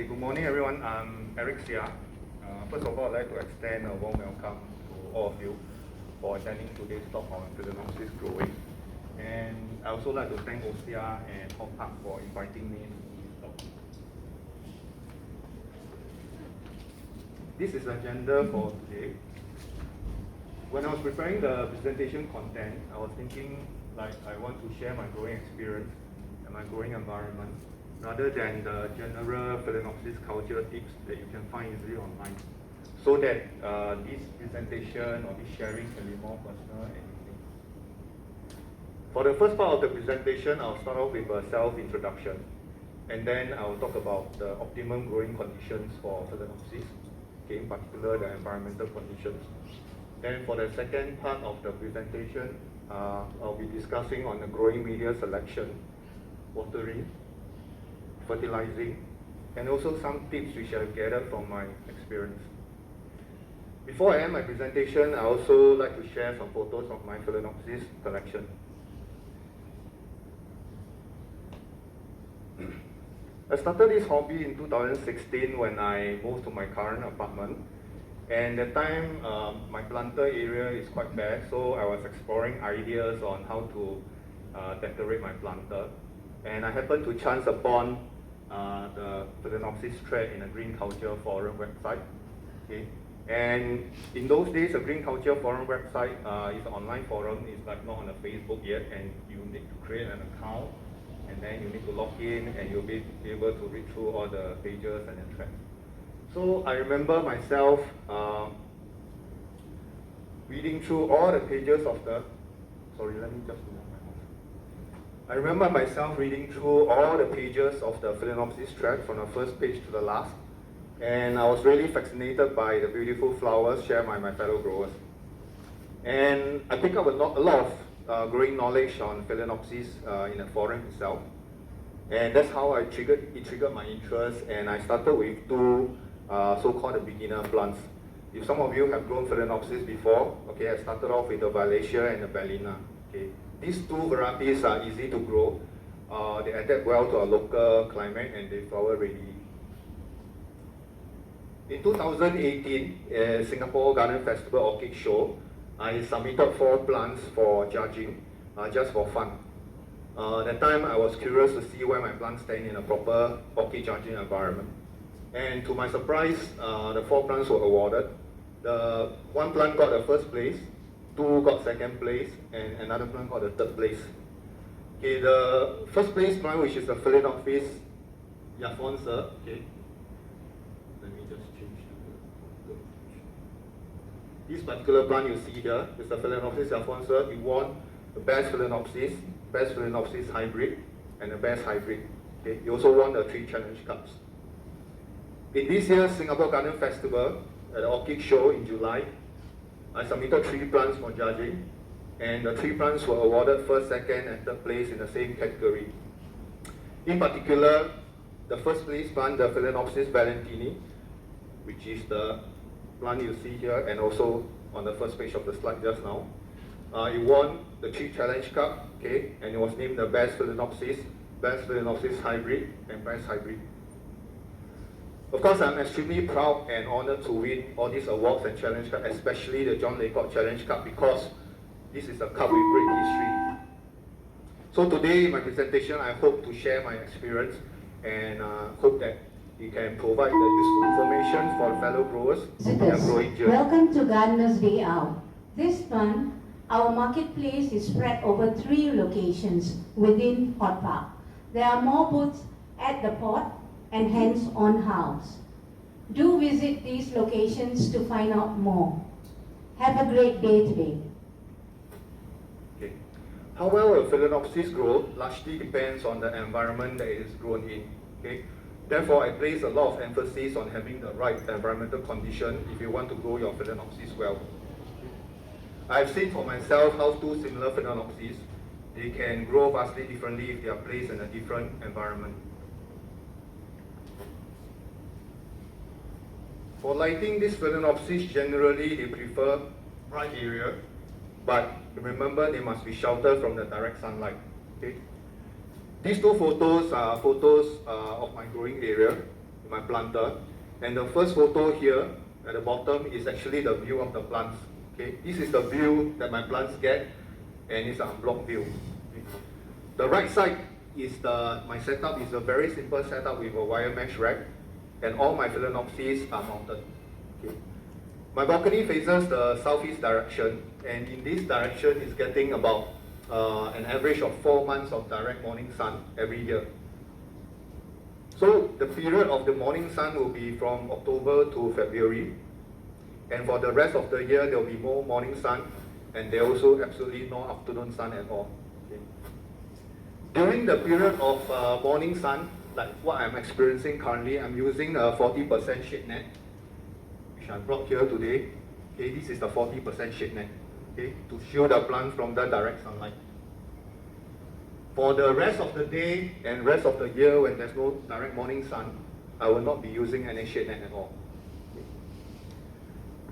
good morning everyone. I'm Eric Sia. First of all, I'd like to extend a warm welcome to all of you for attending today's talk on Phalaenopsis growing. And I also like to thank OSIA and Hortpark for inviting me to this talk. This is the agenda for today. When I was preparing the presentation content, I was thinking like I want to share my growing experience and my growing environment, rather than the general Phalaenopsis culture tips that you can find easily online, so that this presentation or this sharing can be more personal and unique. For the first part of the presentation, I'll start off with a self-introduction, and then I'll talk about the optimum growing conditions for Phalaenopsis, okay, in particular the environmental conditions. Then for the second part of the presentation, I'll be discussing on the growing media selection, watering, fertilizing, and also some tips which I've gathered from my experience. Before I end my presentation, I also like to share some photos of my Phalaenopsis collection. I started this hobby in 2016 when I moved to my current apartment, and at the time my planter area is quite bare, so I was exploring ideas on how to decorate my planter, and I happened to chance upon the Phalaenopsis thread in a Green Culture Forum website. Okay? And in those days, a Green Culture Forum website is an online forum. It's like not on a Facebook yet, and you need to create an account, and then you need to log in, and you'll be able to read through all the pages and the threads. So I remember myself reading through all the pages of the. Sorry, let me just. I remember myself reading through all the pages of the Phalaenopsis thread from the first page to the last, and I was really fascinated by the beautiful flowers shared by my fellow growers. And I picked up a lot of growing knowledge on Phalaenopsis in the forum itself, and that's how it triggered my interest, and I started with two so-called beginner plants. If some of you have grown Phalaenopsis before, okay, I started off with the Violaceae and the Bellina. Okay. These two varieties are easy to grow. They adapt well to our local climate, and they flower readily. In 2018, Singapore Garden Festival Orchid Show, I submitted 4 plants for judging, just for fun. At that time, I was curious to see where my plants stand in a proper orchid judging environment. And to my surprise, the 4 plants were awarded. The 1 plant got the first place, 2 got second place, and another plant got the third place. Okay, the first place plant, which is the Phalaenopsis Japonsa, okay. Let me just change this particular plant you see here is the Phalaenopsis Japonsa. It won the best Phalaenopsis hybrid, and the best hybrid. Okay, it also won the 3 challenge cups. In this year's Singapore Garden Festival at the Orchid Show in July, I submitted 3 plants for judging, and the 3 plants were awarded first, second, and third place in the same category. In particular, the first place plant, the Phalaenopsis Valentini, which is the plant you see here, and also on the first page of the slide just now. It won the 3 Challenge Cup, okay, and it was named the best Phalaenopsis hybrid, and best hybrid. Of course, I'm extremely proud and honored to win all these awards and Challenge Cup, especially the John Laycock Challenge Cup, because this is a cup with great history. So today in my presentation, I hope to share my experience, and hope that it can provide the useful information for fellow growers in their growing journey. Welcome to Gardener's Day Out. This month, our marketplace is spread over 3 locations within Hortpark. There are more booths at the port and hands-on house. Do visit these locations to find out more. Have a great day today. Okay. How well a Phalaenopsis grows largely depends on the environment that it is grown in. Okay. Therefore, I place a lot of emphasis on having the right environmental condition if you want to grow your Phalaenopsis well. I've seen for myself how 2 similar Phalaenopsis, they can grow vastly differently if they are placed in a different environment. For lighting, these Phalaenopsis generally they prefer bright area, but remember they must be sheltered from the direct sunlight. Okay? These 2 photos are photos of my growing area. in my planter. And the first photo here at the bottom is actually the view of the plants. Okay, this is the view that my plants get, and it's an unblocked view. Okay. The right side is my setup is a very simple setup with a wire mesh rack, and all my Phalaenopsis are mounted. Okay. My balcony faces the southeast direction, and in this direction is getting about an average of 4 months of direct morning sun every year. So the period of the morning sun will be from October to February, and for the rest of the year there will be more morning sun, and there also absolutely no afternoon sun at all. Okay. During the period of morning sun, like what I'm experiencing currently, I'm using a 40% shade net, which I brought here today. Okay, this is the 40% shade net, okay, to shield the plant from the direct sunlight. For the rest of the day and rest of the year, when there's no direct morning sun, I will not be using any shade net at all. Okay.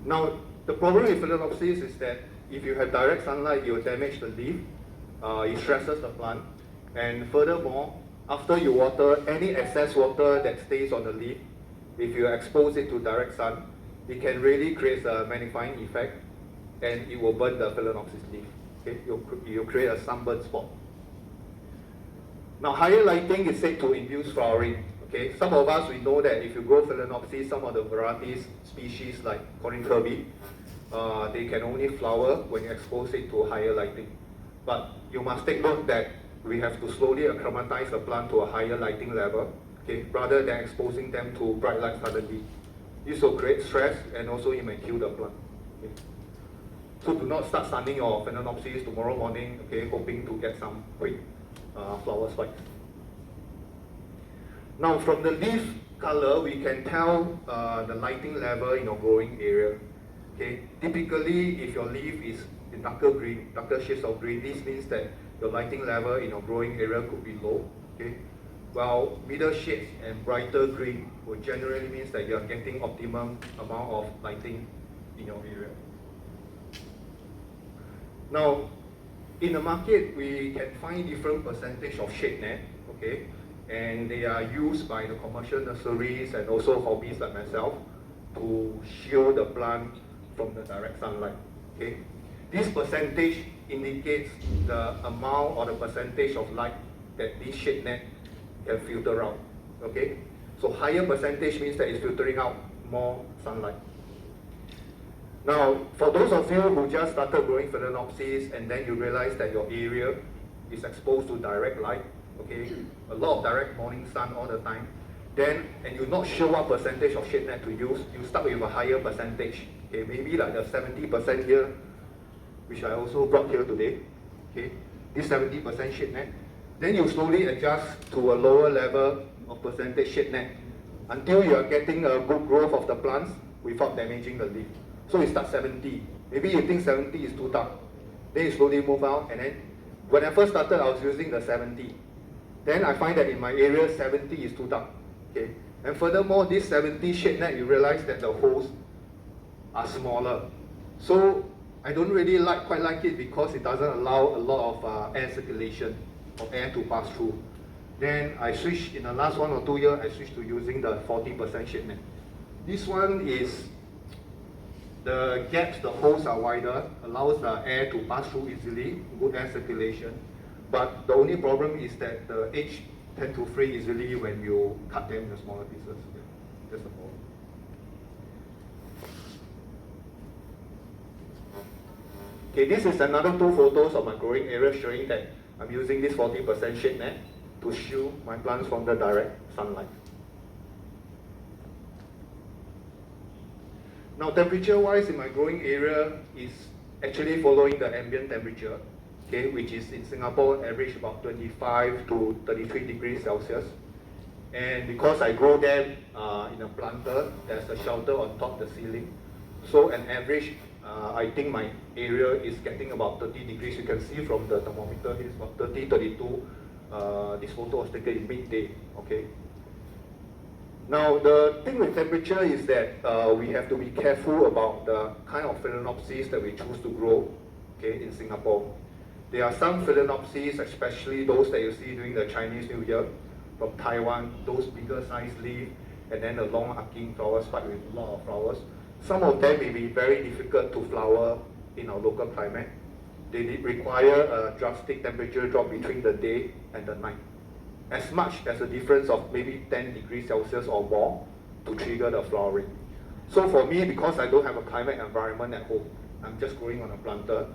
Now, the problem with Phalaenopsis is that if you have direct sunlight, it will damage the leaf, it stresses the plant, and furthermore, after you water, any excess water that stays on the leaf, if you expose it to direct sun, it can really create a magnifying effect, and it will burn the Phalaenopsis leaf. Okay, you'll create a sunburn spot. Now, higher lighting is said to induce flowering. Okay, some of us, we know that if you grow Phalaenopsis, some of the varieties, species like Corn Kirby, they can only flower when you expose it to higher lighting. But you must take note that we have to slowly acclimatize the plant to a higher lighting level, okay, rather than exposing them to bright light suddenly. This will create stress, and also it may kill the plant. Okay. So do not start sunning your Phalaenopsis tomorrow morning, okay, hoping to get some quick flower spikes. Now, from the leaf color, we can tell the lighting level in your growing area. Okay, typically, if your leaf is in darker green, darker shades of green, this means that your lighting level in your growing area could be low. Okay, while middle shades and brighter green will generally means that you are getting optimum amount of lighting in your area. Now, in the market, we can find different percentage of shade net, okay, and they are used by the commercial nurseries and also hobbies like myself to shield the plant from the direct sunlight. Okay, this percentage indicates the amount or the percentage of light that this shade net can filter out. Okay, so higher percentage means that it's filtering out more sunlight. Now, for those of you who just started growing Phalaenopsis and then you realize that your area is exposed to direct light, okay, a lot of direct morning sun all the time, then, and you're not sure what percentage of shade net to use, you start with a higher percentage, okay, maybe like the 70% here, which I also brought here today, okay, this 70% shade net, then you slowly adjust to a lower level of percentage shade net until you are getting a good growth of the plants without damaging the leaf. So you start 70. Maybe you think 70 is too dark. Then you slowly move out, and then when I first started, I was using the 70. Then I find that in my area, 70 is too dark. Okay. And furthermore, this 70 shade net, you realize that the holes are smaller. So I don't really quite like it because it doesn't allow a lot of air circulation or air to pass through. Then I switched, in the last 1 or 2 years, I switched to using the 40% shade net. This one is, the gaps, the holes are wider, allows the air to pass through easily, good air circulation. But the only problem is that the edge tend to fray easily when you cut them into smaller pieces. Yeah, that's the problem. Okay, this is another 2 photos of my growing area showing that I'm using this 40% shade net to shield my plants from the direct sunlight. Now, temperature-wise, in my growing area is actually following the ambient temperature, okay, which is in Singapore average about 25 to 33 degrees Celsius. And because I grow them in a planter, there's a shelter on top the ceiling. So an average, I think my area is getting about 30 degrees. You can see from the thermometer, it's about 30, 32. This photo was taken in midday, okay. Now, the thing with temperature is that we have to be careful about the kind of Phalaenopsis that we choose to grow, okay, in Singapore. There are some Phalaenopsis, especially those that you see during the Chinese New Year from Taiwan, those bigger size leaf, and then a long arcing flower spike with a lot of flowers. Some of them may be very difficult to flower in our local climate. They require a drastic temperature drop between the day and the night, as much as a difference of maybe 10 degrees Celsius or more to trigger the flowering. So for me, because I don't have a climate environment at home, I'm just growing on a planter,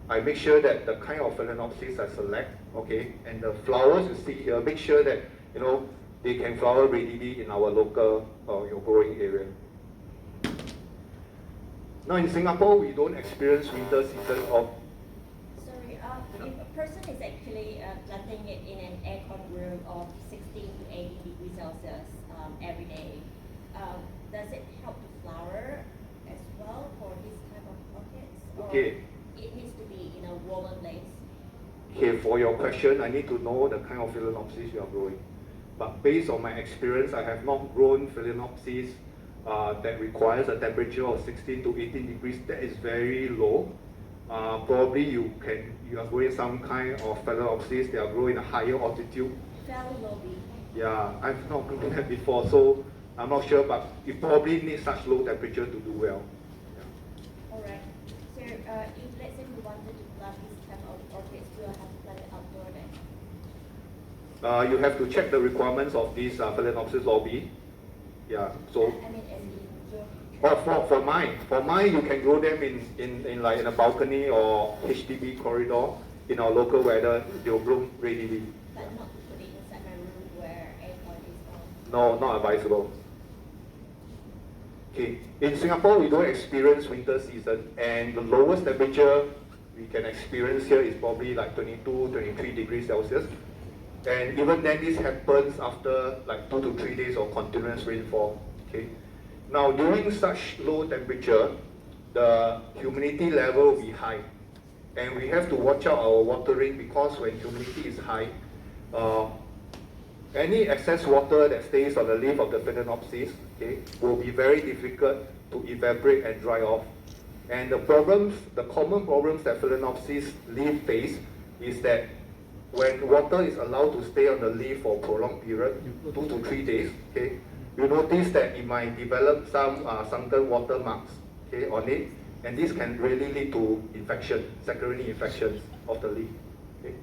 I make sure that the kind of Phalaenopsis I select, okay, and the flowers you see here, make sure that, you know, they can flower readily in our local your growing area. Now in Singapore, we don't experience winter season of. Sorry, if a person is actually planting it in an aircon room of 16 to 18 degrees Celsius every day, does it help to flower as well for this type of orchids? Or Okay. it needs to be in a warmer place? Okay, for your question, I need to know the kind of Phalaenopsis you are growing. But based on my experience, I have not grown Phalaenopsis that requires a temperature of 16 to 18 degrees. That is very low. Probably you are growing some kind of Phalaenopsis that are growing at a higher altitude. Phalaenopsis. Yeah, I've not grown that before, so I'm not sure, but you probably need such low temperature to do well. Yeah. Alright. So if let's say we wanted to plant this type of orchids, we'll have to plant it outdoor then? You have to check the requirements of this Phalaenopsis lobby. Yeah, so. I mean, as in your For mine, you can grow them in like in a balcony or HDB corridor in our local weather. They'll bloom readily. but not to put it inside my room where aircon is on. No, not advisable. Okay, in Singapore, we don't experience winter season, and the lowest temperature we can experience here is probably like 22, 23 degrees Celsius. And even then, this happens after like 2 to 3 days of continuous rainfall. Okay. Now, during such low temperature, the humidity level will be high, and we have to watch out our watering, because when humidity is high, any excess water that stays on the leaf of the Phalaenopsis, okay, will be very difficult to evaporate and dry off. And the common problems that Phalaenopsis leaf face is that when water is allowed to stay on the leaf for a prolonged period, 2 to 3 days, okay, you notice that it might develop some sunken water marks, okay, on it, and this can really lead to infection, saccharine infections of the leaf. Okay.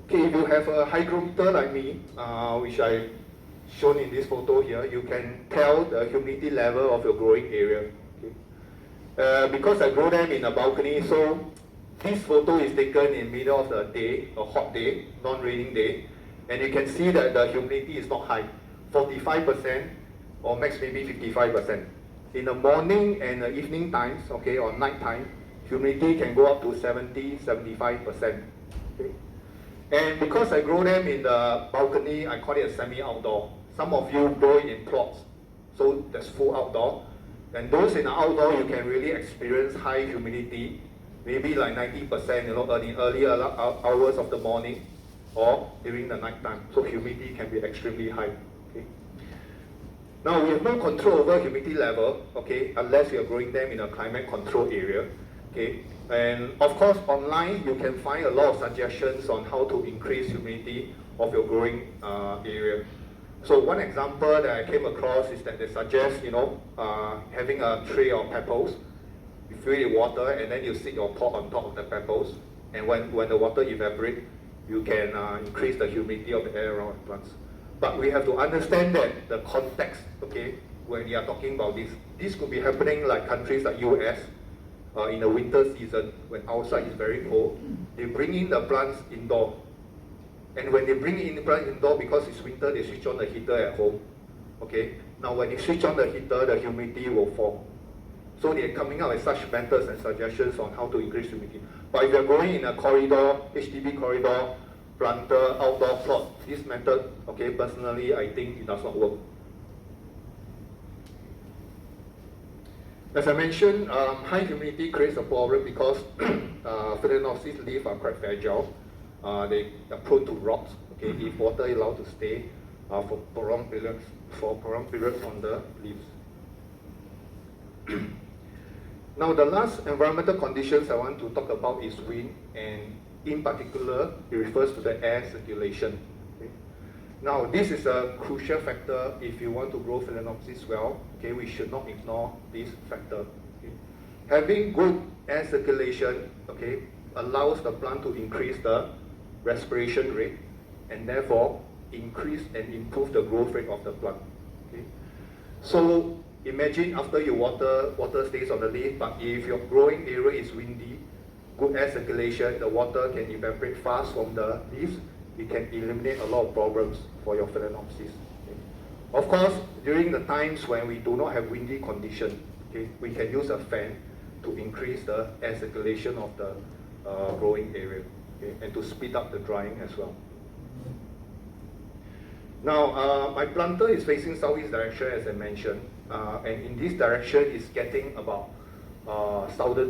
Okay, if you have a hygrometer like me, which I shown in this photo here, you can tell the humidity level of your growing area. Okay. Because I grow them in a balcony, so this photo is taken in middle of the day, a hot day, non-raining day, and you can see that the humidity is not high, 45% or max maybe 55%. In the morning and the evening times, okay, or night time, humidity can go up to 70, 75%. Okay. And because I grow them in the balcony, I call it a semi-outdoor. Some of you grow it in plots, so that's full outdoor. And those in the outdoor, you can really experience high humidity, maybe like 90%, you know, early hours of the morning or during the night time. So humidity can be extremely high. Okay. Now we have no control over humidity level, okay, unless you are growing them in a climate control area. Okay. And of course, online you can find a lot of suggestions on how to increase humidity of your growing area. So one example that I came across is that they suggest, you know, having a tray of pebbles, you fill it with water, and then you sit your pot on top of the pebbles, and when the water evaporates, you can increase the humidity of the air around the plants. But we have to understand that the context, okay, when we are talking about this could be happening like countries like US, in the winter season, when outside is very cold, they bring in the plants indoor. And when they bring in the plants indoor, because it's winter, they switch on the heater at home. Okay. Now when you switch on the heater, the humidity will fall. So they're coming out with such methods and suggestions on how to increase humidity. But if you're growing in a corridor, HDB corridor, planter, outdoor plot, this method, okay, personally, I think it does not work. As I mentioned, high humidity creates a problem because Phalaenopsis leaves are quite fragile. They are prone to rot. Okay, if water is allowed to stay for prolonged periods on the leaves. Now, the last environmental conditions I want to talk about is wind, and in particular, it refers to the air circulation. Okay. Now, this is a crucial factor if you want to grow Phalaenopsis well. Okay, we should not ignore this factor. Okay. Having good air circulation, okay, allows the plant to increase the respiration rate and therefore increase and improve the growth rate of the plant. Okay. So imagine after you water stays on the leaf, but if your growing area is windy, good air circulation, the water can evaporate fast from the leaves. It can eliminate a lot of problems for your Phalaenopsis. Okay. Of course, during the times when we do not have windy condition, okay, we can use a fan to increase the air circulation of the growing area, okay, and to speed up the drying as well. Now, my planter is facing southeast direction as I mentioned, and in this direction is getting about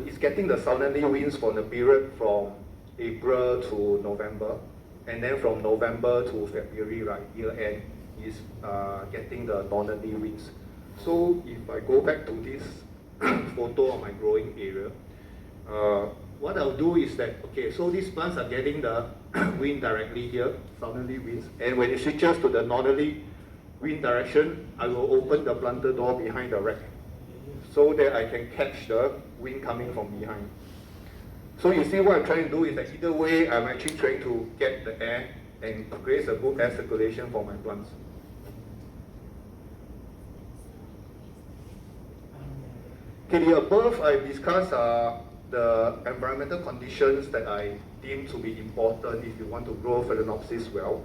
it's getting the southerly winds for the period from April to November, and then from November to February, right, year end, is getting the northerly winds. So if I go back to this photo of my growing area, what I'll do is that, okay, so these plants are getting the wind directly here, southerly winds, and when it switches to the northerly wind direction, I will open the planter door behind the rack so that I can catch the wind coming from behind. So you see what I'm trying to do is that either way, I'm actually trying to get the air and create a good air circulation for my plants. Okay, the above I discussed the environmental conditions that I deem to be important if you want to grow Phalaenopsis well.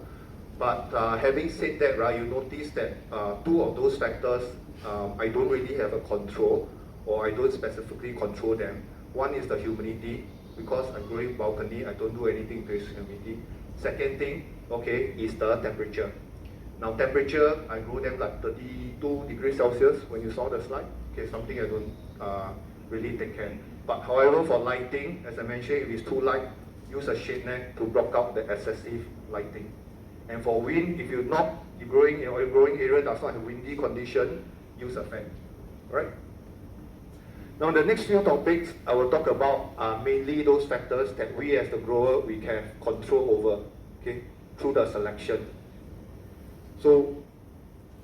But having said that, right, you notice that two of those factors I don't really have a control, or I don't specifically control them. One is the humidity, because I'm growing balcony, I don't do anything with humidity. Second thing, okay, is the temperature. Now temperature, I grow them like 32 degrees Celsius when you saw the slide. Okay, something I don't really take care. But however, for lighting, as I mentioned, if it's too light, use a shade net to block out the excessive lighting. And for wind, if you're not, your growing area does not have windy condition, use a fan. Right? Now the next few topics I will talk about are mainly those factors that we as the grower, we can have control over, okay, through the selection. So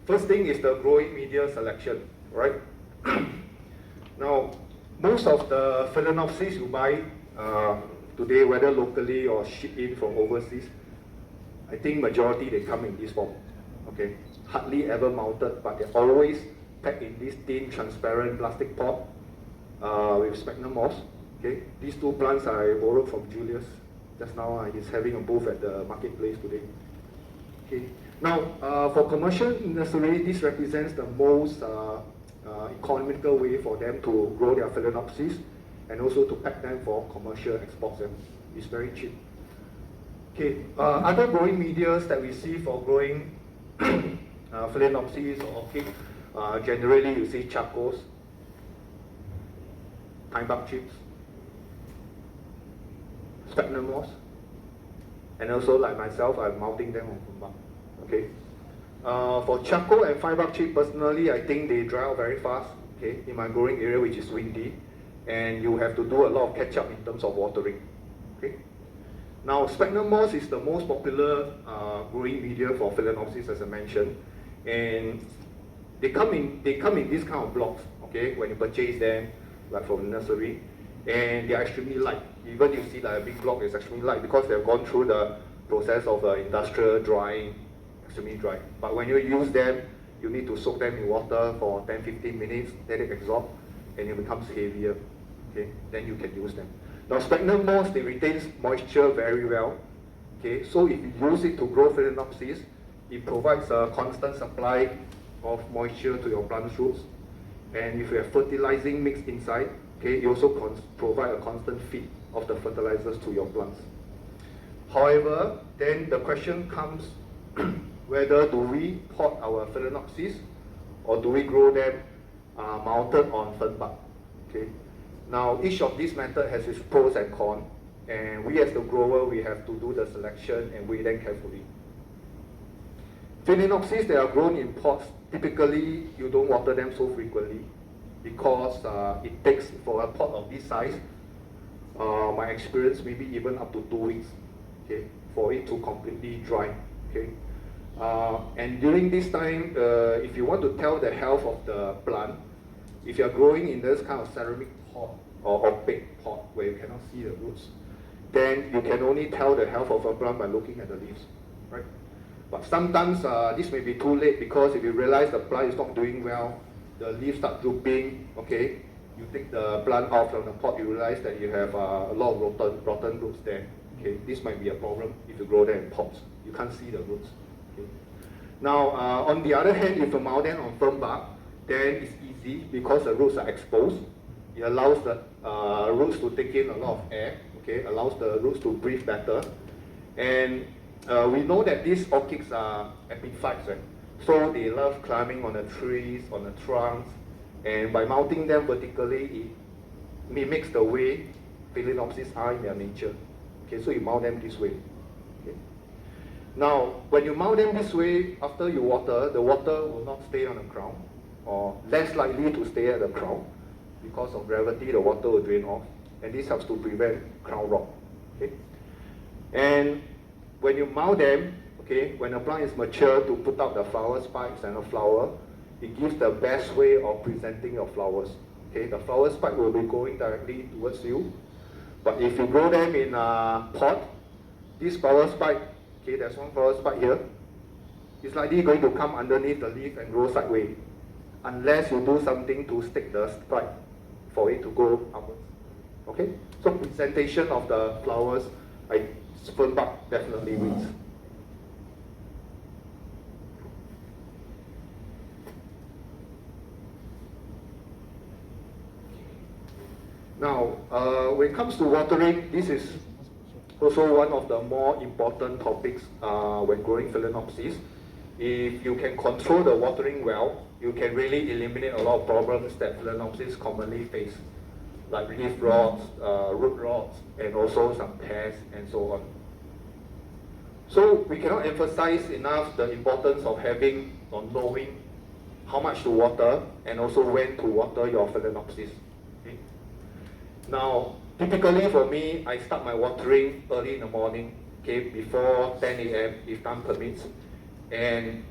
first thing is the growing media selection, right? Now, most of the Phalaenopsis you buy today, whether locally or shipped in from overseas, I think majority they come in this form. Okay, hardly ever mounted, but they're always packed in this thin, transparent plastic pot with sphagnum moss. Okay, these two plants I borrowed from Julius just now. He's having a booth at the marketplace today. Okay, now for commercial nursery, this represents the most economical way for them to grow their Phalaenopsis and also to pack them for commercial exports. It's very cheap. Okay, other growing medias that we see for growing Phalaenopsis or orchid, generally you see charcoals, pine bark chips, sphagnum moss, and also like myself, I'm mounting them on bark. Okay. For charcoal and fine bark chip, personally, I think they dry out very fast. Okay, in my growing area, which is windy, and you have to do a lot of catch up in terms of watering. Okay. Now, sphagnum moss is the most popular growing media for Phalaenopsis, as I mentioned, and they come in this kind of blocks. Okay, when you purchase them, like from the nursery, and they are extremely light. Even you see like a big block is extremely light because they have gone through the process of industrial drying. Extremely dry. But when you use them, you need to soak them in water for 10-15 minutes, let it absorb, and it becomes heavier. Okay, then you can use them. Now sphagnum moss, they retains moisture very well. Okay, so if you use it to grow Phalaenopsis, it provides a constant supply of moisture to your plant roots. And if you have fertilizing mix inside, okay, it also provide a constant feed of the fertilizers to your plants. However, then the question comes, whether do we pot our Phalaenopsis or do we grow them mounted on fern bark? Okay. Now each of these methods has its pros and cons, and we as the grower, we have to do the selection and weigh them carefully. Phalaenopsis that are grown in pots, typically you don't water them so frequently because it takes, for a pot of this size, my experience, maybe even up to 2 weeks, okay, for it to completely dry. Okay. And during this time, if you want to tell the health of the plant, if you are growing in this kind of ceramic pot or opaque pot where you cannot see the roots, then you can only tell the health of a plant by looking at the leaves, right? But sometimes this may be too late, because if you realize the plant is not doing well, the leaves start drooping, okay? You take the plant out from the pot, you realize that you have a lot of rotten roots there. Okay, this might be a problem if you grow them in pots. You can't see the roots. Okay. Now, on the other hand, if you mount them on firm bark, then it's easy because the roots are exposed. It allows the roots to take in a lot of air. Okay, allows the roots to breathe better. And we know that these orchids are epiphytes, right? So they love climbing on the trees, on the trunks, and by mounting them vertically, it mimics the way Phalaenopsis are in their nature. Okay, so you mount them this way. Okay. Now, when you mount them this way, after you water, the water will not stay on the crown, or less likely to stay at the crown. Because of gravity, the water will drain off, and this helps to prevent crown rot. Okay. And when you mount them, okay, when the plant is mature, to put out the flower spikes and the flower, it gives the best way of presenting your flowers. Okay, the flower spike will be going directly towards you. But if you grow them in a pot, this flower spike, okay, there's one flower spike here, it's likely going to come underneath the leaf and grow sideways, unless you do something to stick the spike for it to go upwards. Okay, so presentation of the flowers, firm bark definitely wins. Now, when it comes to watering, this is also one of the more important topics when growing Phalaenopsis. If you can control the watering well, you can really eliminate a lot of problems that Phalaenopsis commonly face, like leaf rots, root rots, and also some pests and so on. So we cannot emphasize enough the importance of having or knowing how much to water and also when to water your Phalaenopsis. Okay? Now, typically for me, I start my watering early in the morning, okay, before 10 a.m. if time permits. And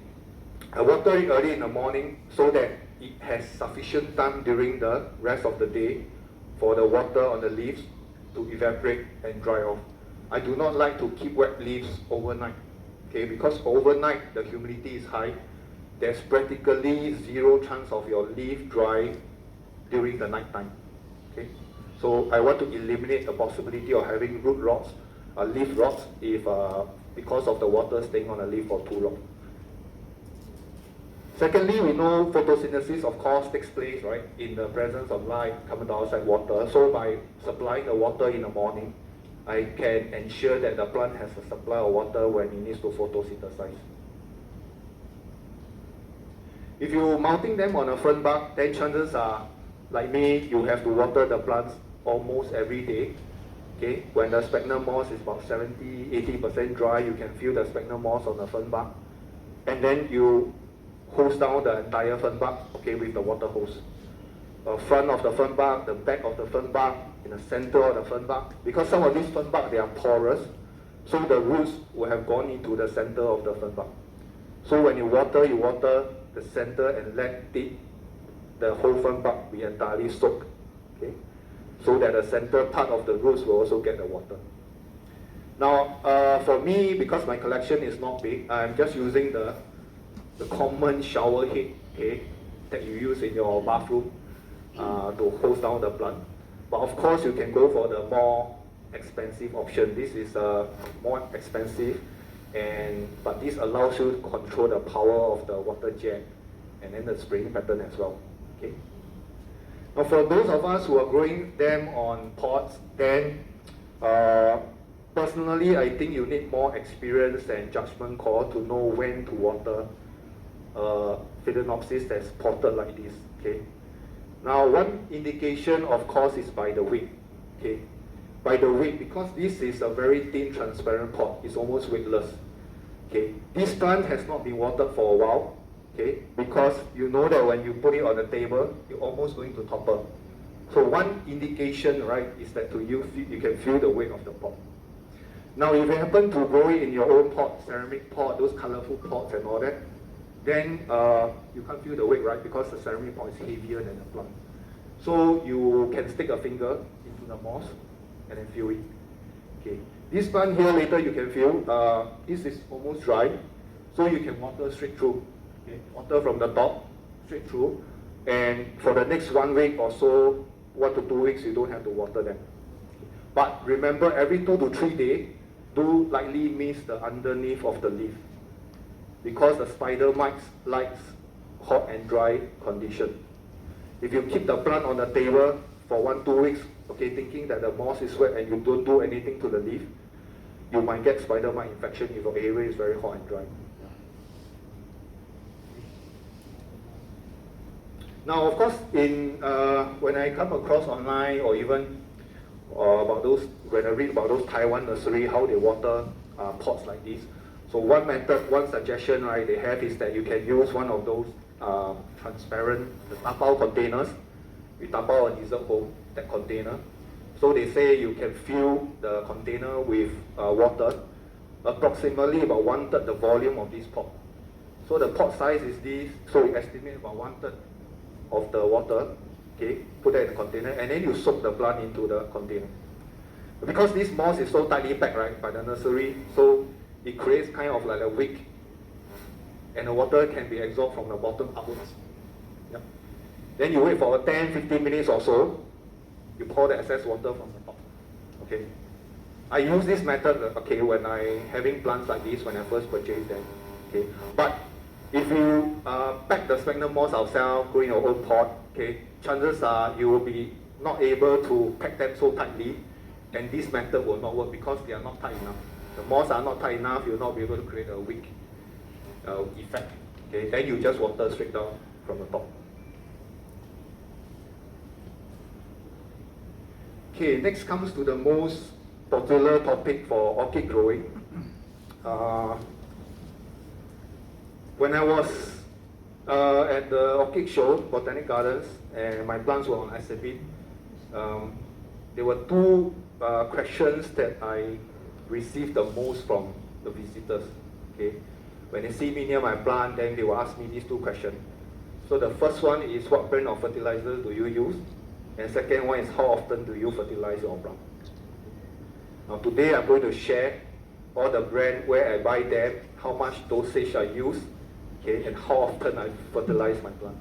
I water it early in the morning so that it has sufficient time during the rest of the day for the water on the leaves to evaporate and dry off. I do not like to keep wet leaves overnight, okay, because overnight the humidity is high. There's practically zero chance of your leaf dry during the night time. Okay? So I want to eliminate the possibility of having root rots, leaf rots, if because of the water staying on the leaf for too long. Secondly, we know photosynthesis, of course, takes place, right, in the presence of light, carbon dioxide, water. So by supplying the water in the morning, I can ensure that the plant has a supply of water when it needs to photosynthesize. If you're mounting them on a front bark, then chances are, like me, you have to water the plants almost every day. Okay, when the sphagnum moss is about 70–80% dry, you can feel the sphagnum moss on the front bark, and then you hose down the entire front bark, okay, with the water hose. Front of the front bark, the back of the front bark, in the center of the front bark. Because some of these front bark, they are porous, so the roots will have gone into the center of the front bark. So when you water the center and let the whole front bark be entirely soaked, okay, so that the center part of the roots will also get the water. Now, for me, because my collection is not big, I'm just using the common shower head, okay, that you use in your bathroom to hose down the plant. But of course, you can go for the more expensive option. This is more expensive, but this allows you to control the power of the water jet and then the spraying pattern as well. Okay. Now, for those of us who are growing them on pots, then personally, I think you need more experience and judgment call to know when to water Phalaenopsis that's potted like this. Okay. Now, one indication, of course, is by the weight. Okay, by the weight, because this is a very thin, transparent pot. It's almost weightless. Okay, this plant has not been watered for a while. Okay, because you know that when you put it on the table, you're almost going to topple. So one indication, right, is that you can feel the weight of the pot. Now, if you happen to grow it in your own pot, ceramic pot, those colorful pots and all that, then you can't feel the weight, right? Because the ceramic pot is heavier than the plant. So you can stick a finger into the moss and then feel it. Okay. This plant here later you can feel, this is almost dry, so you can water straight through. Okay. Water from the top, straight through. And for the next 1 week or so, 1 to 2 weeks, you don't have to water them. But remember, every 2 to 3 days, do lightly miss the underneath of the leaf, because the spider mites likes hot and dry condition. If you keep the plant on the table for 1 to 2 weeks, okay, thinking that the moss is wet and you don't do anything to the leaf, you might get spider mite infection if your area is very hot and dry. Now, of course, when I come across online or even about those, when I read about those Taiwan nursery, how they water pots like this. So one method, one suggestion, right, they have is that you can use one of those transparent, the tapao containers. You tapao a dessert home, that container. So they say you can fill the container with water, approximately about 1/3 the volume of this pot. So the pot size is this, so you estimate about 1/3 of the water, okay, put that in the container, and then you soak the plant into the container. Because this moss is so tightly packed, right, by the nursery, so it creates kind of like a wick, and the water can be absorbed from the bottom upwards. Yep. Then you wait for 10-15 minutes or so, you pour the excess water from the top. Okay. I use this method, okay, when I having plants like this when I first purchased them. Okay. But if you pack the sphagnum moss ourselves, grow in your own pot, okay, chances are you will be not able to pack them so tightly, and this method will not work because they are not tight enough. The moss are not tight enough, you'll not be able to create a wick effect. Okay, then you just water straight down from the top. Okay, next comes to the most popular topic for orchid growing. When I was at the orchid show, Botanic Gardens, and my plants were on exhibit, there were two questions that I received the most from the visitors. Okay, when they see me near my plant, then they will ask me these two questions. So the first one is, what brand of fertilizer do you use? And second one is, how often do you fertilize your plant? Now today I'm going to share all the brand, where I buy them, how much dosage I use, okay, and how often I fertilize my plant.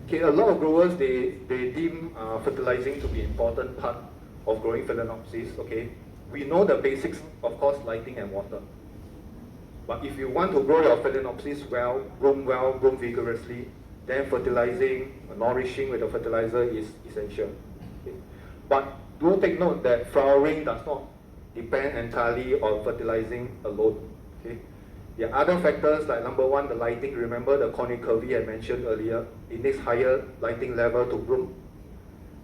Okay, a lot of growers, they deem fertilizing to be an important part of growing Phalaenopsis. Okay, we know the basics, of course, lighting and water. But if you want to grow your Phalaenopsis well, groom vigorously, then fertilizing, nourishing with the fertilizer is essential. Okay. But do take note that flowering does not depend entirely on fertilizing alone. Okay. There are other factors like, number one, the lighting. Remember the cornucopia I mentioned earlier, it needs higher lighting level to bloom.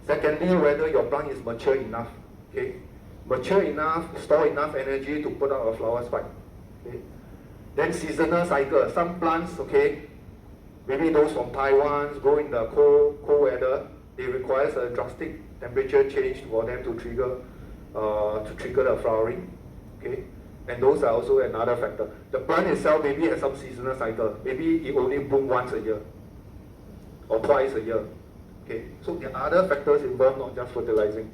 Secondly, whether your plant is mature enough. Okay. Mature enough, store enough energy to put out a flower spike. Okay. Then seasonal cycle. Some plants, okay, maybe those from Taiwan grow in the cold weather, they require a drastic temperature change for them to trigger the flowering. Okay, and those are also another factor. The plant itself maybe has some seasonal cycle. Maybe it only blooms once a year or twice a year. Okay, so there are other factors involved, not just fertilizing.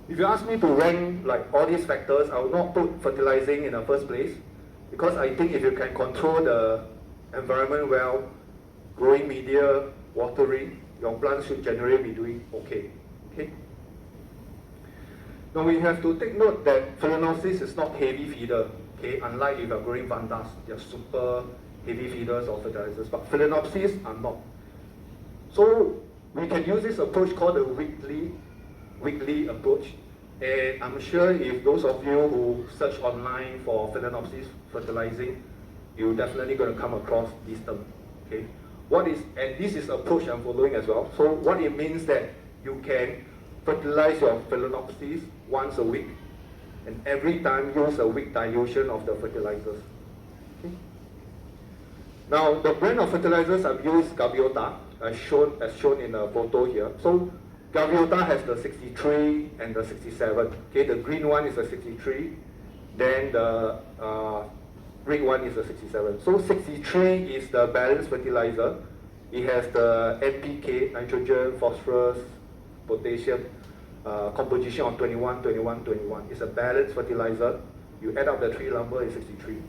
If you ask me to rank like all these factors, I will not put fertilizing in the first place, because I think if you can control the environment well, growing media, watering, your plants should generally be doing okay. Okay. Now we have to take note that Phalaenopsis is not heavy feeder. Okay, unlike if you are growing Vandas, they are super heavy feeders or fertilizers, but Phalaenopsis are not. So we can use this approach called the weekly approach. And I'm sure if those of you who search online for Phalaenopsis fertilizing, you're definitely going to come across this term. Okay, and this is approach I'm following as well. So what it means that you can fertilize your Phalaenopsis once a week, and every time use a weak dilution of the fertilizers. Okay. Now the brand of fertilizers I've used, Gaviota, as shown in the photo here. So Gaviota has the 63 and the 67. Okay, the green one is the 63, then the red one is the 67. So 63 is the balanced fertilizer. It has the NPK, nitrogen, phosphorus, potassium, composition of 21, 21, 21. It's a balanced fertilizer. You add up the three number is 63.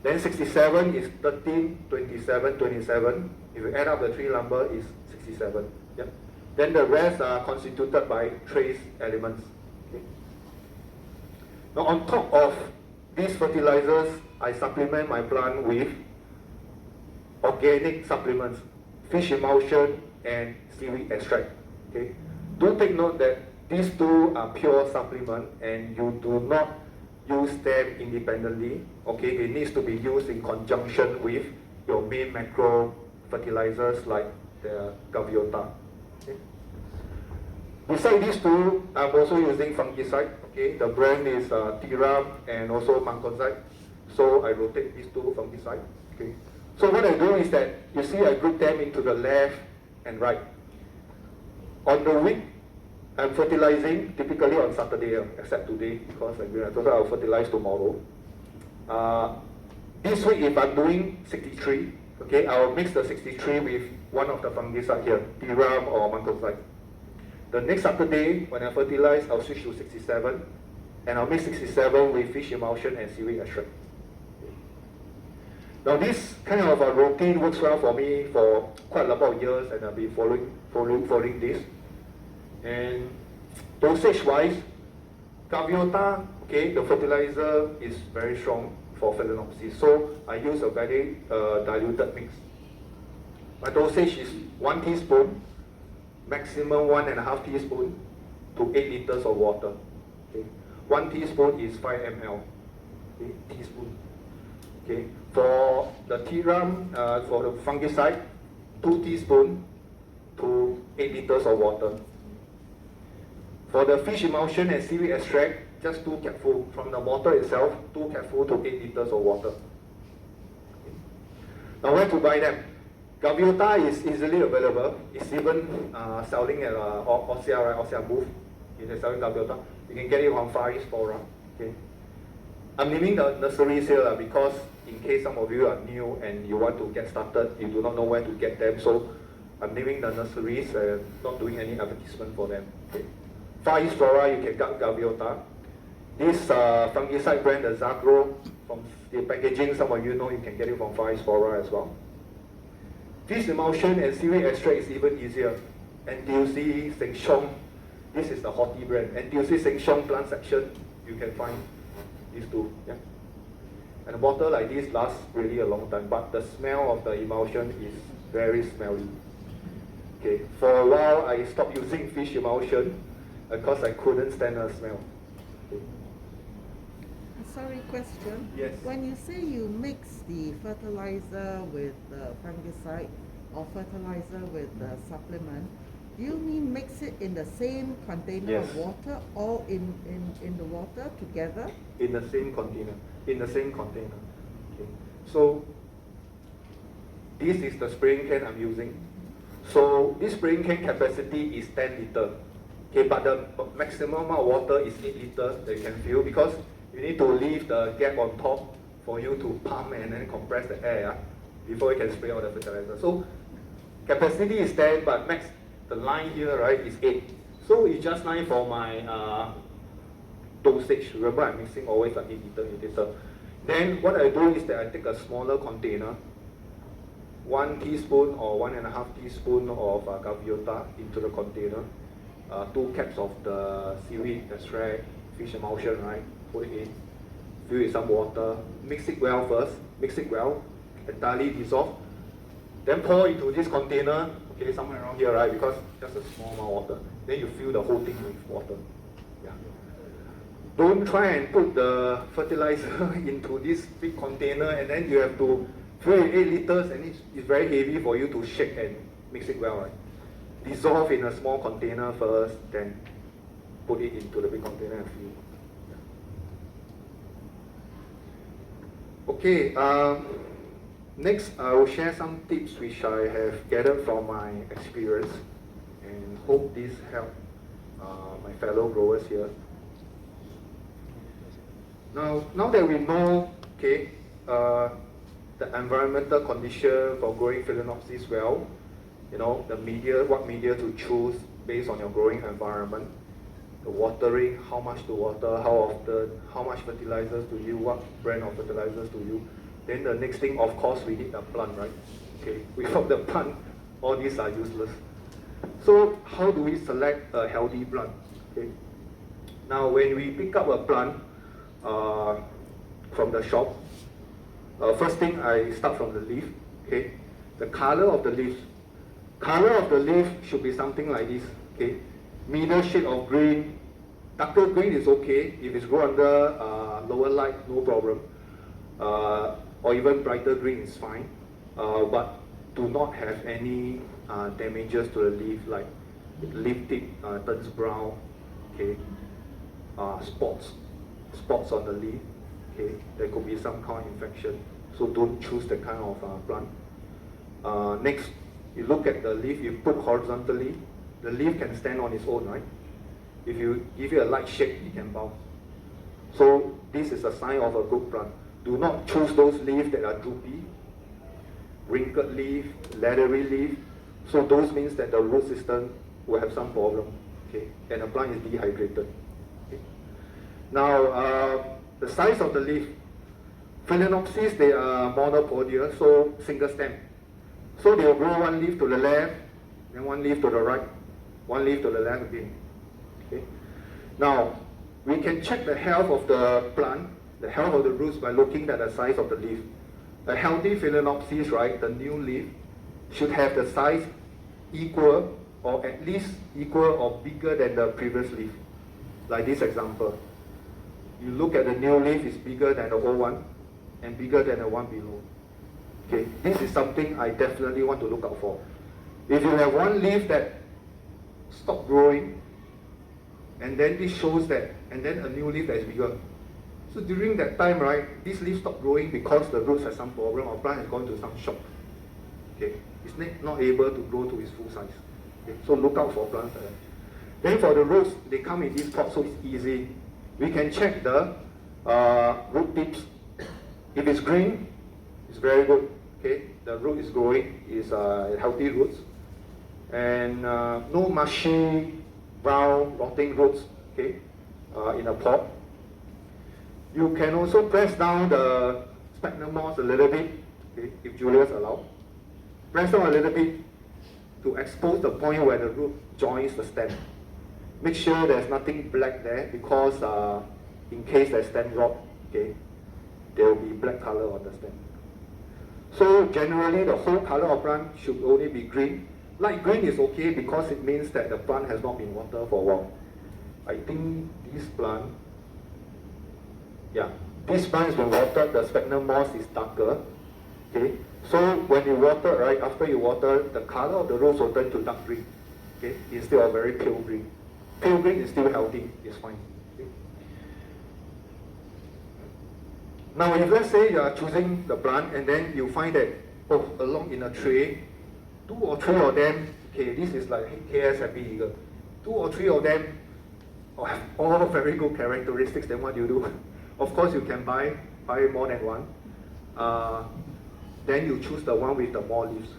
Then 67 is 13, 27, 27. If you add up the three number is 67. Yep. Then the rest are constituted by trace elements. Okay. Now on top of these fertilizers, I supplement my plant with organic supplements, fish emulsion and seaweed extract. Okay. Do take note that these two are pure supplement and you do not use them independently. Okay, it needs to be used in conjunction with your main macro fertilizers like the Gaviota. Okay. Besides these two, I'm also using fungicide. Okay, the brand is Tiram and also Mancozide. So I rotate these two fungicides. Okay. So what I do is that you see I group them into the left and right. On the week, I'm fertilizing typically on Saturday, except today because I thought I'll fertilize tomorrow. This week, if I'm doing 63, okay, I'll mix the 63 with one of the fungicide here, Tiram or Mancozide. The next Saturday, when I fertilize, I'll switch to 67, and I'll mix 67 with fish emulsion and seaweed extract. Now this kind of a routine works well for me for quite a number of years, and I've been following this. And dosage-wise, Gaviota, okay, the fertilizer is very strong for Phalaenopsis, so I use a very diluted mix. My dosage is 1 teaspoon, maximum 1.5 teaspoon to 8 liters of water. Okay. 1 teaspoon is 5 ml. Okay, teaspoon. Okay. For the Tiram, for the fungicide, 2 teaspoon to 8 liters of water. For the fish emulsion and seaweed extract, just 2 capsules from the water itself, 2 capsules to 8 liters of water. Okay. Now where to buy them? Gaviota is easily available. It's even selling at Ossia, right? Ossia booth. They're selling Gaviota. You can get it from Far East Flora. Okay. I'm naming the nurseries here because in case some of you are new and you want to get started, you do not know where to get them. So I'm naming the nurseries and not doing any advertisement for them. Okay. Far East Flora, you can get Gaviota. This fungicide brand, the Zagro, from the packaging, some of you know you can get it from Far East Flora as well. Fish emulsion and seaweed extract is even easier. NTUC, Sheng Siong, this is the Horti brand. NTUC, Sheng Siong plant section, you can find these two. Yeah. And a bottle like this lasts really a long time, but the smell of the emulsion is very smelly. Okay, for a while I stopped using fish emulsion because I couldn't stand the smell. Okay. Sorry, question. Yes. When you say you mix the fertilizer with the fungicide or fertilizer with the supplement, do you mean mix it in the same container Yes. of water, all in the water together? In the same container. In the same container. Okay. So this is the spraying can I'm using. So this spraying can capacity is 10 liters. Okay, but the maximum amount of water is 8 liters that you can fill because you need to leave the gap on top for you to pump and then compress the air before you can spray all the fertilizer. So capacity is 10, but max, the line here, right, is 8. So it's just nice for my dosage. Remember, I'm mixing always like 8 liter. Then what I do is that I take a smaller container, 1 teaspoon or 1.5 teaspoon of Gaviota into the container, 2 caps of the seaweed extract, fish emulsion, right? Put it in, fill with some water, mix it well first, mix it well, entirely dissolve. Then pour into this container, okay, somewhere around here, right? Because just a small amount of water. Then you fill the whole thing with water. Yeah. Don't try and put the fertilizer into this big container and then you have to fill it 8 liters and it's very heavy for you to shake and mix it well, right? Dissolve in a small container first, then put it into the big container and fill. Okay, next I will share some tips which I have gathered from my experience. and hope this helped my fellow growers here. Now that we know, okay, the environmental condition for growing Phalaenopsis well, you know, the media, what media to choose based on your growing environment, the watering, how much to water, how often, how much fertilizers to use, what brand of fertilizers to use. Then the next thing, of course, we need a plant, right? Okay, without the plant, all these are useless. So how do we select a healthy plant? Okay. Now, when we pick up a plant from the shop, first thing I start from the leaf. Okay, the color of the leaf. Color of the leaf should be something like this. Okay, middle shade of green. Darker green is okay. If it's grown under lower light, no problem. Or even brighter green is fine. But do not have any damages to the leaf, like leaf tip turns brown. Okay, spots on the leaf. Okay, there could be some kind of infection. So don't choose that kind of plant. Next, you look at the leaf. You put horizontally. The leaf can stand on its own, right? If you give it a light shake, it can bounce. So this is a sign of a good plant. Do not choose those leaves that are droopy, wrinkled leaf, leathery leaf. So those means that the root system will have some problem. Okay, and the plant is dehydrated. Okay. Now, the size of the leaf. Phalaenopsis, they are monopodial, so single stem. So they will grow one leaf to the left, then one leaf to the right, one leaf to the left again. Okay. Now, we can check the health of the plant, the health of the roots by looking at the size of the leaf. A healthy Phalaenopsis, right, the new leaf, should have the size equal or at least equal or bigger than the previous leaf. Like this example. You look at the new leaf, it's bigger than the old one and bigger than the one below. Okay, this is something I definitely want to look out for. If you have one leaf that stopped growing, and then this shows that, and then a new leaf that is bigger. So during that time, right, this leaf stopped growing because the roots have some problem or plant has gone to some shock. Okay, it's not able to grow to its full size. Okay, so look out for plants like that. Then for the roots, they come in this pot, so it's easy. We can check the root tips. If it's green, it's very good. Okay, the root is growing, is healthy roots, and no mushy, brown, rotting roots. Okay, in a pot. You can also press down the sphagnum moss a little bit, okay, if Julius allows. Press down a little bit to expose the point where the root joins the stem. Make sure there's nothing black there because in case there's stem rot, okay, there will be black color on the stem. So generally the whole color of plant should only be green. Light green is okay because it means that the plant has not been watered for a while. I think this plant, yeah, this plant has been watered, the sphagnum moss is darker. Okay, so when you water, right, after you water, the color of the roots will turn to dark green, okay, instead of very pale green. Pale green is still healthy, it's fine. Okay. Now, if let's say you are choosing the plant and then you find that, oh, along in a tray, 2 or 3 of them, okay, this is like KS Happy Eagle, 2 or 3 of them have all very good characteristics, then what do you do? Of course, you can buy more than one. Then you choose the one with the more leaves,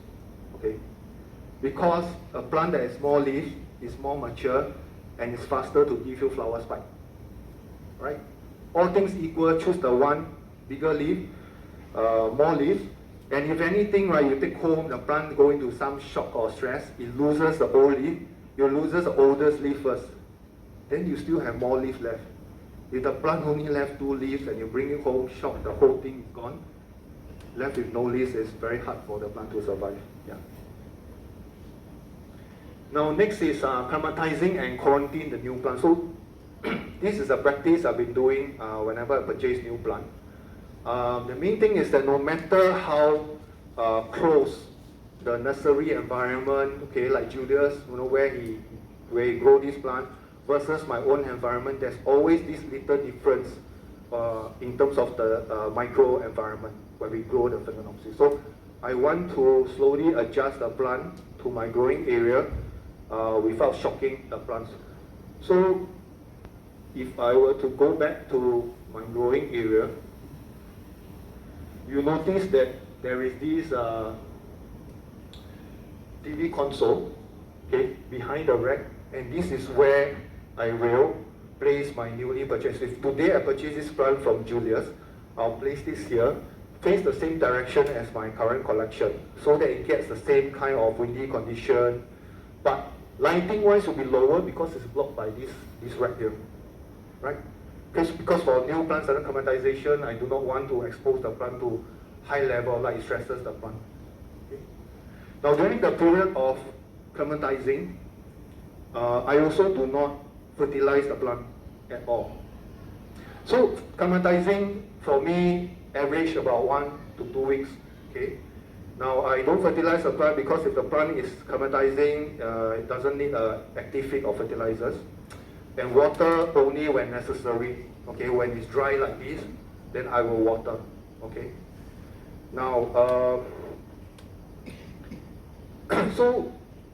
okay? Because a plant that has more leaves is more mature and is faster to give you flower spike, right? All things equal, choose the one bigger leaf, more leaves, and if anything, right, you take home, the plant go into some shock or stress, it loses the old leaf, you loses the oldest leaf first, then you still have more leaves left. If the plant only left 2 leaves and you bring it home, shock, the whole thing is gone, left with no leaves, it's very hard for the plant to survive. Yeah. Now next is climatizing and quarantine the new plant. So this is a practice I've been doing whenever I purchase new plant. The main thing is that no matter how close the nursery environment, okay, like Julius, you know, where he grow this plant versus my own environment, there's always this little difference in terms of the micro environment where we grow the Phalaenopsis. So I want to slowly adjust the plant to my growing area without shocking the plants. So if I were to go back to my growing area, you notice that there is this TV console, okay, behind the rack, and this is where I will place my newly purchased. If today I purchase this plant from Julius, I'll place this here, face the same direction as my current collection, so that it gets the same kind of windy condition, but lighting wise will be lower because it's blocked by this rack here, right? Because for new plant sudden climatization, I do not want to expose the plant to high level light, it stresses the plant. Okay? Now during the period of climatizing, I also do not fertilize the plant at all. So climatizing for me average about 1 to 2 weeks. Okay. Now I don't fertilize the plant because if the plant is climatizing, it doesn't need an active feed of fertilizers. And water only when necessary. Okay, when it's dry like this, then I will water. Okay. Now, so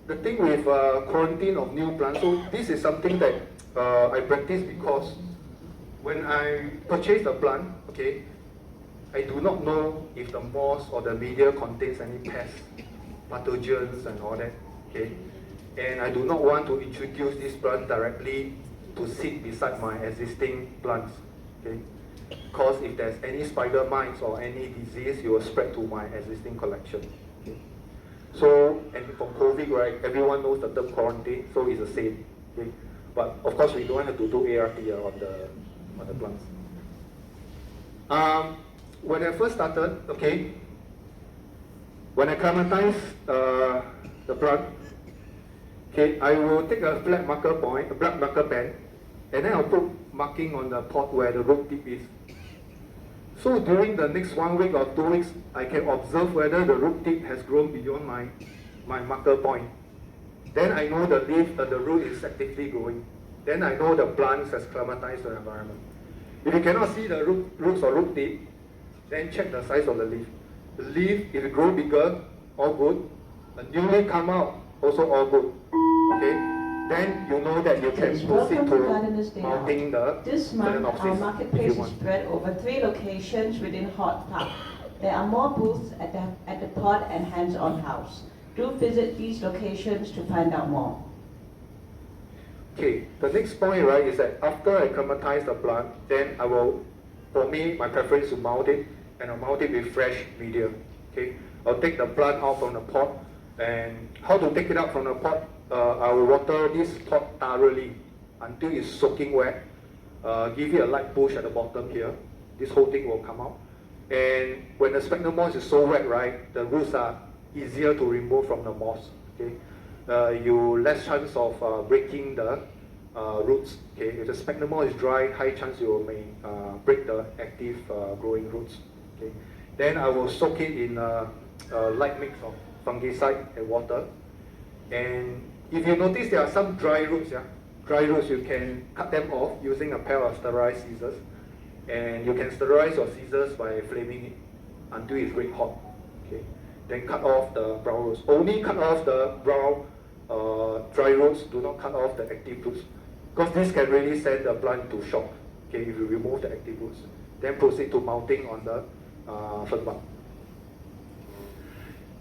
the thing with quarantine of new plants, so this is something that I practice because when I purchase the plant, okay, I do not know if the moss or the media contains any pests, pathogens and all that, okay? And I do not want to introduce this plant directly to sit beside my existing plants, okay? Because if there's any spider mites or any disease, it will spread to my existing collection, okay? So, and for COVID, right, everyone knows the term quarantine, so it's the same, okay? But of course, we don't have to do ART on the plants. When I first started, okay, when I climatize the plant, okay, I will take a black marker pen, and then I'll put marking on the pot where the root tip is. So during the next 1 week or 2 weeks, I can observe whether the root tip has grown beyond my marker point. Then I know the leaf, the root is actively growing. Then I know the plant has climatized the environment. If you cannot see the roots or root tip, then check the size of the leaf. The leaf, if it grows bigger, all good. A newly come out, also all good. Okay? Then you know that you can proceed to mounting the This month, our Phalaenopsis if marketplace you is want. spread over 3 locations within Hortpark. There are more booths at the pod and hands-on house. Do visit these locations to find out more. Okay, the next point, right, is that after I climatize the plant, then I will, for me, my preference is to mount it, and I'll mount it with fresh media. Okay, I'll take the plant out from the pot, and how to take it out from the pot? I will water this pot thoroughly until it's soaking wet. Give it a light push at the bottom here. This whole thing will come out. And when the sphagnum moss is so wet, right, the roots are easier to remove from the moss. Okay, you less chance of breaking the roots. Okay, if the sphagnum moss is dry, high chance you may break the active growing roots. Okay, then I will soak it in a light mix of fungicide and water. And if you notice there are some dry roots, dry roots, you can cut them off using a pair of sterilized scissors. And you can sterilize your scissors by flaming it until it's red hot. Okay, then cut off the brown roots. Only cut off the brown dry roots, do not cut off the active roots. Because this can really send the plant to shock, okay, if you remove the active roots. Then proceed to mounting on the fern bud.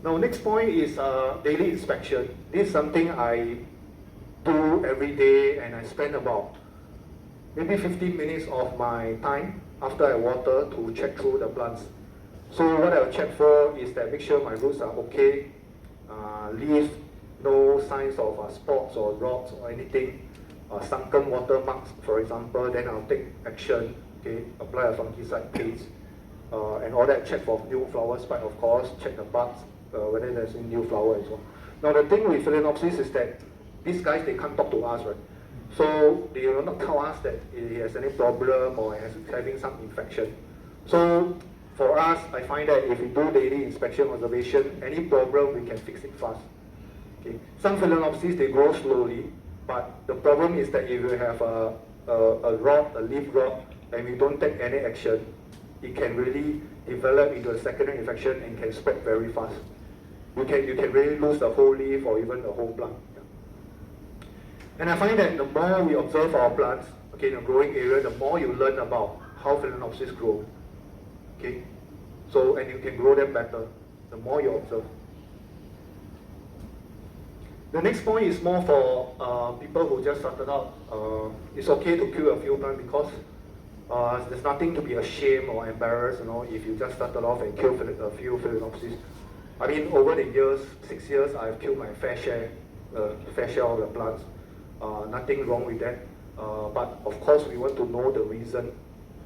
Now, next point is daily inspection. This is something I do every day, and I spend about maybe 15 minutes of my time after I water to check through the plants. So what I'll check for is that make sure my roots are okay, leaves, no signs of spots or rots or anything, sunken water marks, for example, then I'll take action, okay, apply a fungicide paste, and all that, check for new flower spike, of course, check the buds, whether there's any new flower as well. Now the thing with Phalaenopsis is that these guys, they can't talk to us, right? So they will not tell us that it has any problem or it has having some infection. So for us, I find that if we do daily inspection observation, any problem we can fix it fast. Okay. Some Phalaenopsis, they grow slowly, but the problem is that if you have a rot, a leaf rot, and we don't take any action, it can really develop into a secondary infection and can spread very fast. You can really lose the whole leaf or even the whole plant. And I find that the more we observe our plants, okay, in a growing area, the more you learn about how Phalaenopsis grow. Okay, so and you can grow them better the more you observe. The next point is more for people who just started out. It's okay to kill a few plants because there's nothing to be ashamed or embarrassed, if you just started off and kill a few Phalaenopsis. I mean, over the years, 6 years, I've killed my fair share of the plants. Nothing wrong with that. But of course, we want to know the reason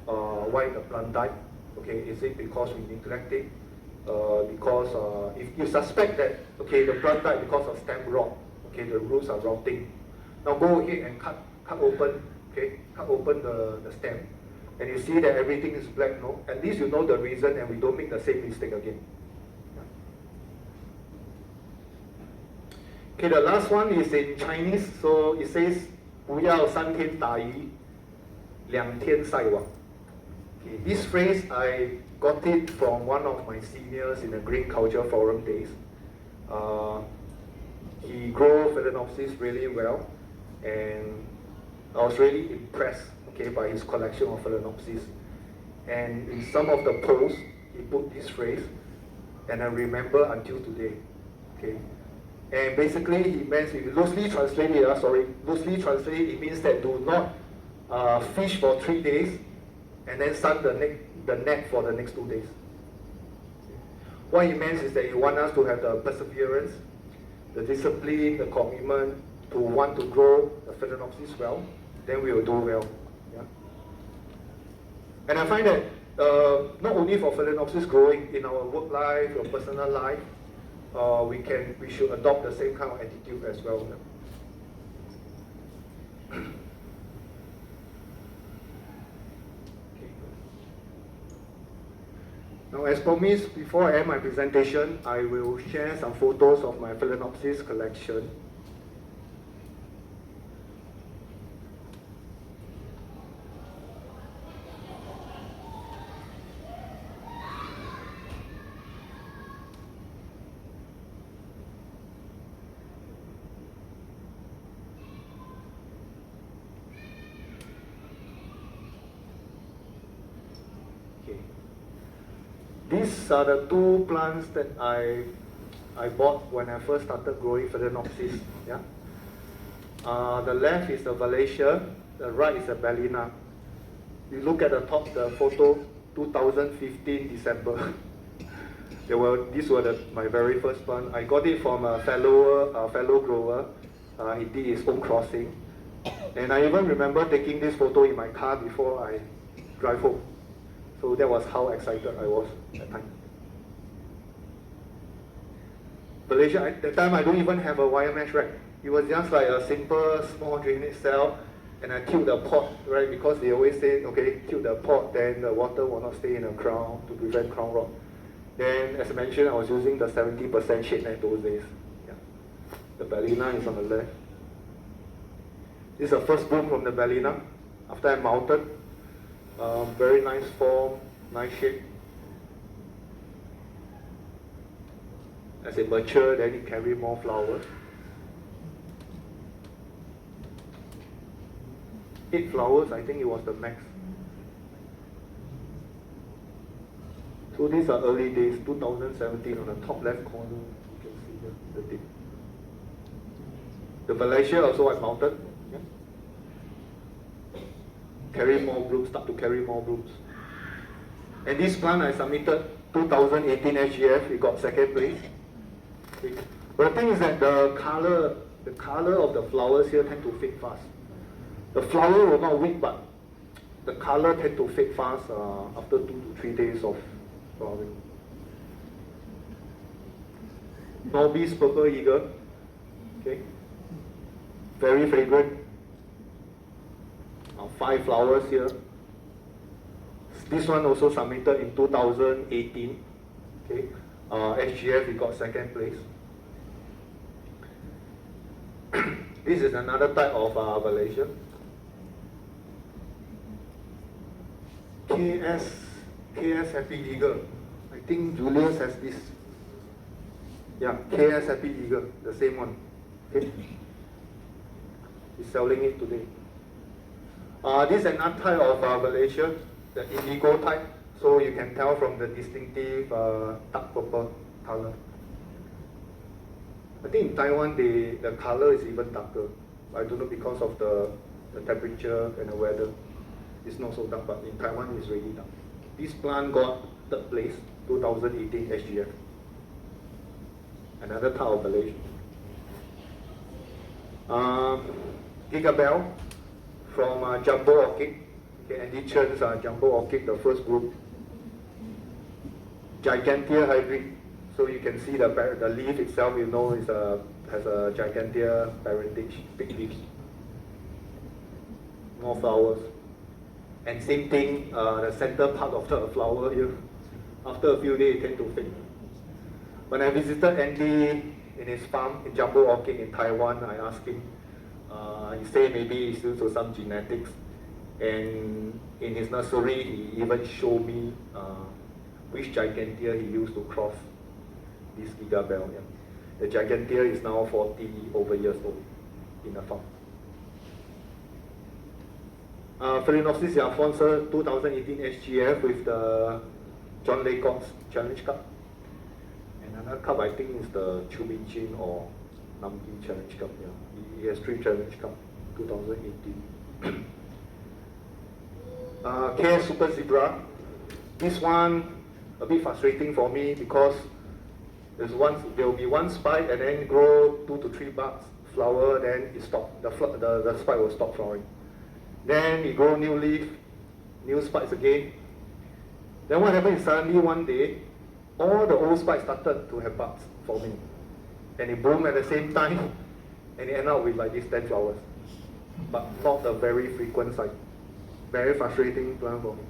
why the plant died. Okay, is it because we neglect it? Because if you suspect that, okay, the plant died because of stem rot, okay, the roots are rotting. Now go ahead and cut open the stem, and you see that everything is black. No, at least you know the reason, and we don't make the same mistake again. Okay, the last one is in Chinese, so it says 不要3天打鱼2天晒网. Okay, this phrase I got it from one of my seniors in the Green Culture Forum days. He grew Phalaenopsis really well, and I was really impressed, okay, by his collection of Phalaenopsis. And in some of the posts, he put this phrase, and I remember until today. Okay, and basically he meant, if you loosely translate it, it means that do not fish for 3 days and then sun the net for the next 2 days. What he means is that he wants us to have the perseverance, the discipline, the commitment to want to grow the Phalaenopsis well, then we will do well. Yeah? And I find that not only for Phalaenopsis growing, in our work life, your personal life, we should adopt the same kind of attitude as well. Now, as promised, before I end my presentation, I will share some photos of my Phalaenopsis collection. These are the 2 plants that I bought when I first started growing Phalaenopsis. Yeah? The left is the Valencia, the right is the Bellina. You look at the top, the photo, 2015 December. These were my very first plant. I got it from a fellow grower. He did his own crossing. And I even remember taking this photo in my car before I drive home. So that was how excited I was at that time. Malaysia, at that time I don't even have a wire mesh rack. It was just like a simple small drainage cell, and I tilled the pot, right? Because they always say, okay, till the pot, then the water will not stay in the crown to prevent crown rot. Then, as I mentioned, I was using the 70% shade net those days. Yeah. The Bellina is on the left. This is the first bloom from the Bellina after I mounted. Very nice form, nice shape. As it matures, then it carry more flowers. 8 flowers, I think it was the max. So these are early days, 2017, on the top left corner, you can see the tip. The Valencia also I mounted. Carry more blooms, start to carry more blooms. And this plant I submitted 2018 SGF, it got 2nd place. But the thing is that the color of the flowers here tend to fade fast. The flower will not weak, but the color tend to fade fast after 2 to 3 days of flowering. Norby's Purple Eagle, okay, very fragrant. 5 flowers here. This one also submitted in 2018. Okay, SGF we got 2nd place. This is another type of Valencia. KS Happy Eagle. I think Julius has this. Yeah, KS Happy Eagle, the same one. Okay. He's selling it today. This is another type of Malaysia, the indigo type. So you can tell from the distinctive dark purple color. I think in Taiwan the color is even darker. I don't know because of the temperature and the weather. It's not so dark, but in Taiwan it's really dark. This plant got third place, 2018 SGF. Another type of Malaysia. Gigabell from Jumbo Orchid. Okay, Andy Chen's Jumbo Orchid, the first group. Gigantea hybrid. So you can see the leaf itself, you know, has a Gigantea parentage, big leaves. More flowers. And same thing, the center part of the flower here. After a few days, it tends to fade. When I visited Andy in his farm in Jumbo Orchid in Taiwan, I asked him, he said maybe it's due to some genetics. And in his nursery, he even showed me which Gigantea he used to cross this Gigabell. Yeah. The Gigantea is now 40 over years old in the farm. Phalaenopsis Alfonsa 2018 SGF with the John Laycock's Challenge Cup. And another cup I think is the Chu Min Chin or Nam Yin Challenge Cup. Yeah. He has 3 Challenge Cup 2018. KS Super Zebra. This one a bit frustrating for me because there will be one spike and then grow 2 to 3 buds, flower, then it stops. The spike will stop flowering. Then it grow new leaf, new spikes again. Then what happened is suddenly one day, all the old spikes started to have buds forming. And it bloomed at the same time, and it ended up with like these 10 flowers. But not a very frequent sight. Very frustrating plant for me.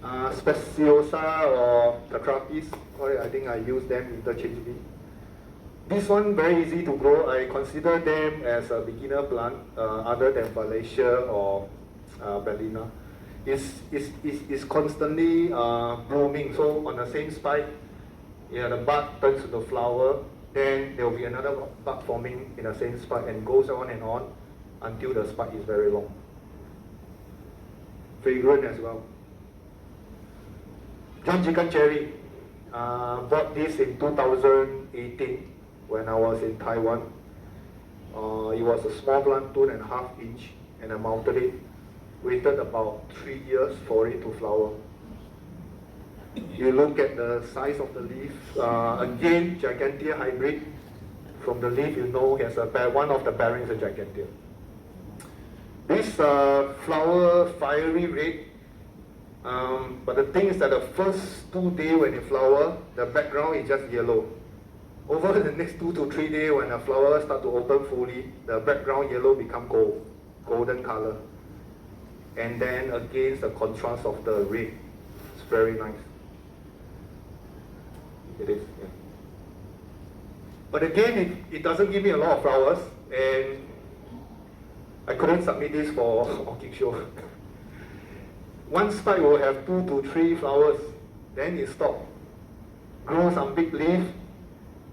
Speciosa or Tetrapis, I think I use them interchangeably. This one very easy to grow. I consider them as a beginner plant, other than Valencia or Bellina. It's constantly blooming. So on the same spike, the bud turns to the flower. Then there will be another bud forming in the same spike, and goes on and on until the spike is very long. Fragrant as well. John Chicken Cherry. Bought this in 2018 when I was in Taiwan. It was a small plant, 2.5 inch, and I mounted it. Waited about 3 years for it to flower. You look at the size of the leaf. Again, Gigantea hybrid. From the leaf, you know, has one of the parents is a Gigantea. This flower fiery red. But the thing is that the first 2 days when it flower, the background is just yellow. Over the next 2 to 3 days when the flowers start to open fully, the background yellow become golden color. And then against the contrast of the red, it's very nice. It is, yeah. But again, it doesn't give me a lot of flowers, and I couldn't submit this for orchid show. One spike will have 2 to 3 flowers, then it stops. Grow some big leaf,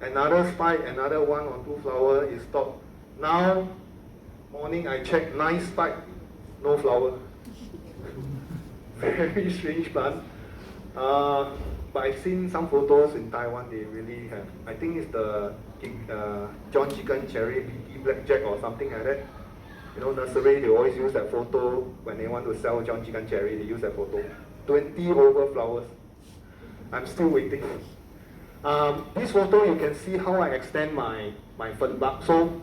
another spike, another 1 or 2 flowers, it stops. Now, morning I check 9 spike, no flower. Very strange plant. But I've seen some photos in Taiwan, they really have. I think it's the John Chicken Cherry, BT Blackjack or something like that. You know, nursery, they always use that photo when they want to sell John Chicken Cherry, they use that photo. 20 over flowers. I'm still waiting. This photo, you can see how I extend my fern bark. So,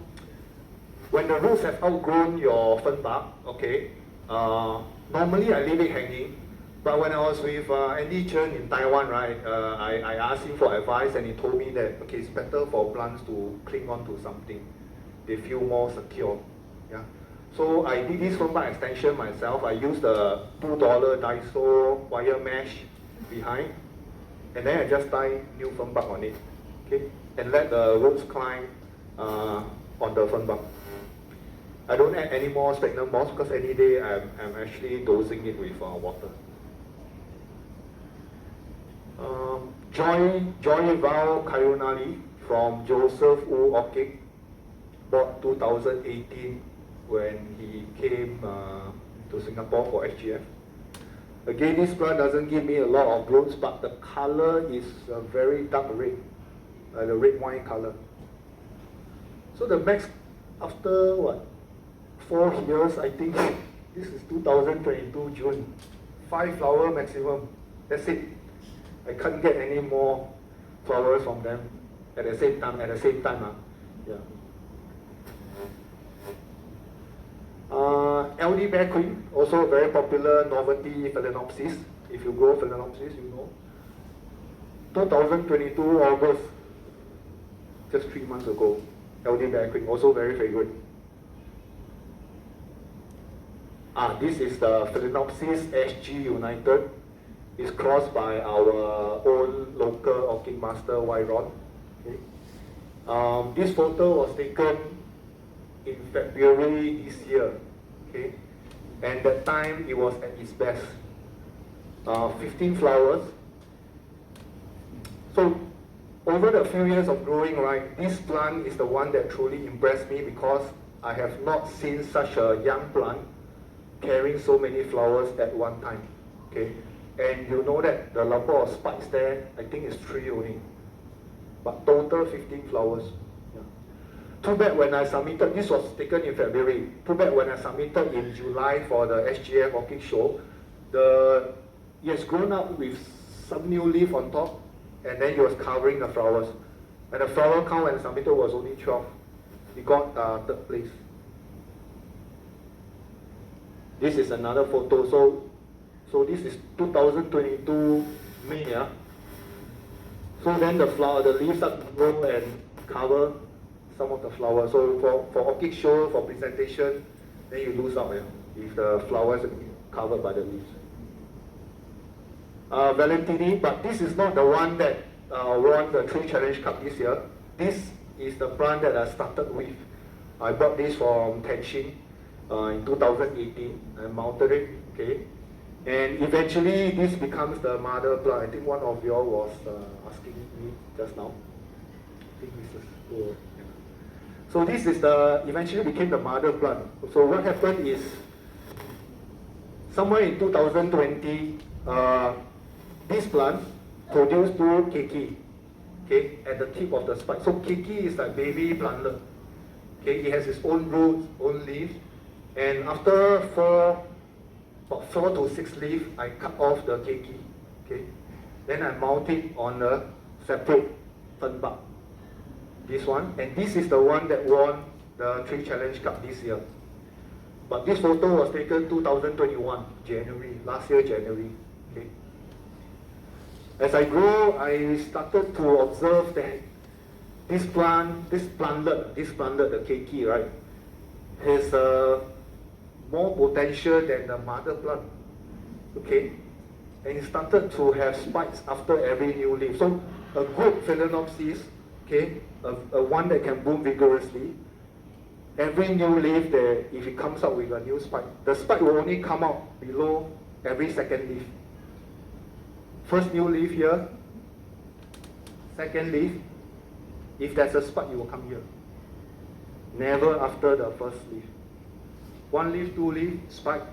when the roots have outgrown your fern bark, okay, normally I leave it hanging. But when I was with Andy Chen in Taiwan, right, I asked him for advice, and he told me that, okay, it's better for plants to cling on to something. They feel more secure. Yeah. So I did this fern bark extension myself. I used the $2 Daiso wire mesh behind, and then I just tie new fern bark on it, okay, and let the roots climb on the fern bark. I don't add any more sphagnum moss because any day I'm actually dosing it with water. Joy Val Kayunali from Joseph Wu Orchid. about 2018 when he came to Singapore for SGF. Again, this plant doesn't give me a lot of blooms, but the color is a very dark red, the red wine color. So the max, after what, 4 years, I think, this is 2022 June, 5 flower maximum, that's it. I can't get any more flowers from them at the same time. Yeah. LD Bear Queen, also a very popular novelty Phalaenopsis. If you grow Phalaenopsis, you know. 2022 August, just 3 months ago, LD Bear Queen, also very favorite. This is the Phalaenopsis SG United. It's crossed by our own local orchid master, Wyron. Okay. This photo was taken in February this year. Okay. And that time it was at its best. 15 flowers. So over the few years of growing, right, this plant is the one that truly impressed me because I have not seen such a young plant carrying so many flowers at one time. Okay. And you know that the number of spikes there, I think it's 3 only. But total 15 flowers. Yeah. Too bad when I submitted, this was taken in February. Too bad when I submitted in July for the SGF Orchid Show, it has grown up with some new leaf on top, and then it was covering the flowers. And the flower count when I submitted was only 12. It got 3rd place. This is another photo. So this is 2022 May. Yeah? So then the leaves start to grow and cover some of the flowers. So for orchid show, for presentation, then you lose out if the flowers are covered by the leaves. Valentini, but this is not the one that won the Tree Challenge Cup this year. This is the plant that I started with. I bought this from Tenshin in 2018. I mounted it, okay? And eventually this becomes the mother plant. I think one of you all was asking me just now. I think Mrs. Go, yeah. So this is eventually became the mother plant. So what happened is, somewhere in 2020, this plant produced 2 keiki, okay, at the tip of the spike. So keiki is like baby plantlet. Okay, it has its own roots, own leaves, and after about 4 to 6 leaves, I cut off the keiki. Okay, then I mount it on a separate fen bud. This one, and this is the one that won the Tree Challenge Cup this year. But this photo was taken 2021, January, last year January. Okay. As I grow, I started to observe that this plantlet, the keiki, right, has more potential than the mother plant. Okay, and it started to have spikes after every new leaf. So a good Phalaenopsis, okay, a one that can bloom vigorously. Every new leaf there, if it comes out with a new spike, the spike will only come out below every 2nd leaf. First new leaf here, 2nd leaf. If there's a spike, it will come here. Never after the 1st leaf. 1 leaf, 2 leaf, spike.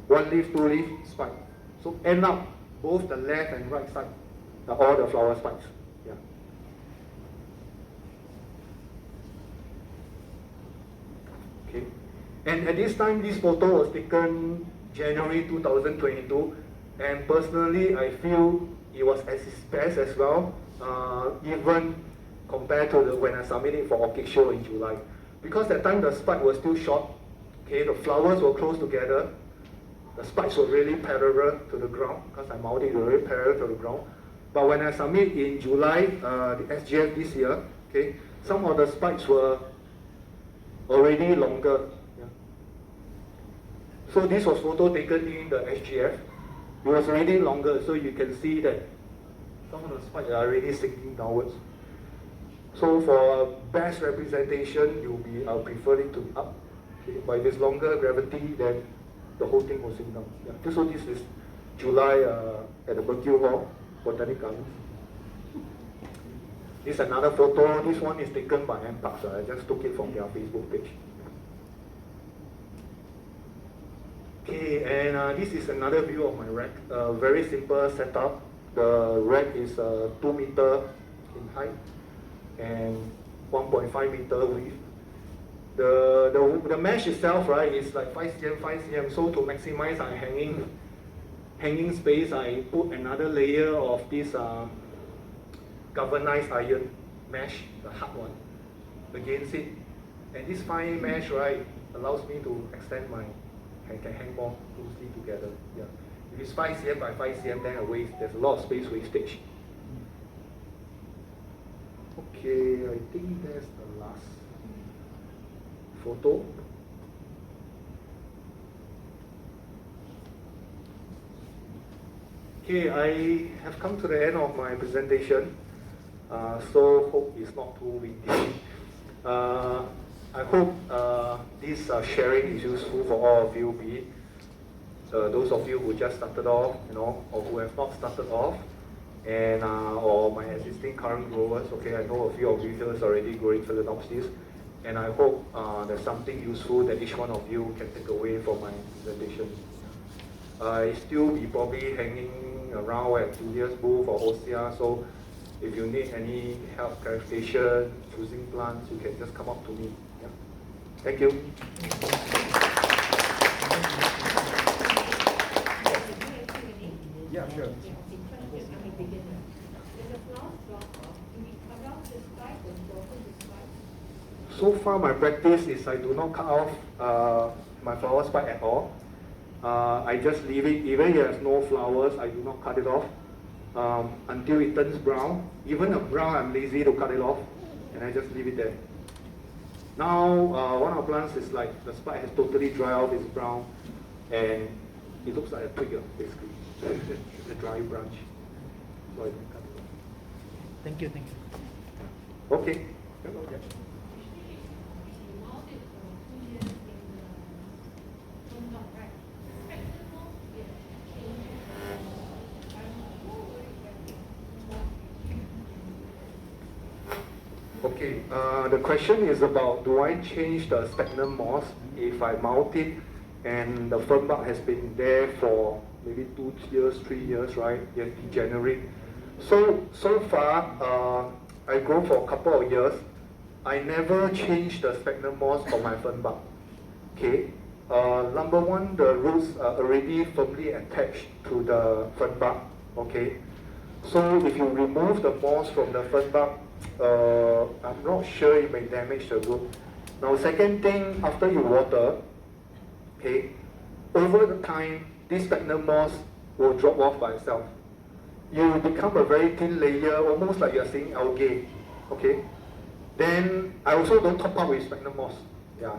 1 leaf, 2 leaf, spike. So end up both the left and right side, all the flower spikes. Yeah. Okay. And at this time, this photo was taken January 2022, and personally, I feel it was at its best as well, even compared to when I submitted for Orchid Show in July. Because that time the spike was still short, okay, the flowers were close together, the spikes were really parallel to the ground, because I mounted it really parallel to the ground. But when I submit in July, the SGF this year, okay, some of the spikes were already longer. Yeah. So this was photo taken in the SGF. It was already longer, so you can see that some of the spikes are already sinking downwards. So for best representation, I'll prefer it to be up. Okay? But if it's longer gravity, then the whole thing will sink down. Yeah. So this is July at the Berkey Hall, Botanic Gardens. This is another photo. This one is taken by nparks. I just took it from their Facebook page. Okay, and this is another view of my rack. Very simple setup. The rack is 2 meter in height and 1.5 meter width. The mesh itself, right, is like 5 cm, 5 cm. So to maximize our hanging space, I put another layer of this galvanized iron mesh, the hard one, against it. And this fine mesh, right, allows me to extend I can hang more closely together. Yeah. If it's 5 cm by 5 cm, then there's a lot of space wastage. Okay, I think that's the last photo. Okay, I have come to the end of my presentation. So hope it's not too windy. I hope this sharing is useful for all of you, be it those of you who just started off, or who have not started off, and or my existing current growers. Okay, I know a few of you here is already growing Phalaenopsis, and I hope there's something useful that each one of you can take away from my presentation. I still be probably hanging around at Julia's booth or Hosea, so if you need any help, clarification, choosing plants, you can just come up to me. Yeah. Thank you. Yeah, sure. So far, my practice is I do not cut off my flower spike at all. I just leave it, even if there's no flowers, I do not cut it off until it turns brown. Even a brown, I'm lazy to cut it off, and I just leave it there. Now, one of the plants is like, the spike has totally dried off, it's brown, and it looks like a twig, basically. A dry branch. So I don't cut it off. Thank you, thank you. Okay. Okay, the question is about, do I change the sphagnum moss if I mount it and the fern bud has been there for maybe 2 years, 3 years, right? It degenerate. So far, I grow for a couple of years. I never changed the sphagnum moss for my fern bud. Okay, number one, the roots are already firmly attached to the fern bud. Okay, so if you remove the moss from the fern bud, I'm not sure it may damage the root. Now, second thing, after you water, okay, over the time, this sphagnum moss will drop off by itself. You will become a very thin layer, almost like you're seeing algae. Okay, then I also don't top up with sphagnum moss. Yeah.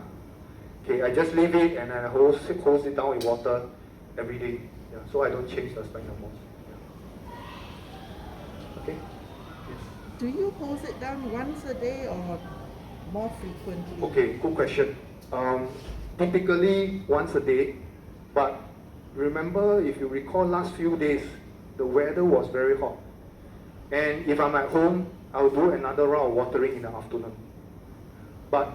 Okay, I just leave it and I hose it down with water every day. Yeah, so I don't change the sphagnum moss. Yeah. Okay. Do you hose it down once a day or more frequently? Okay, good question. Typically once a day, but remember, if you recall last few days, the weather was very hot. And if I'm at home, I'll do another round of watering in the afternoon. But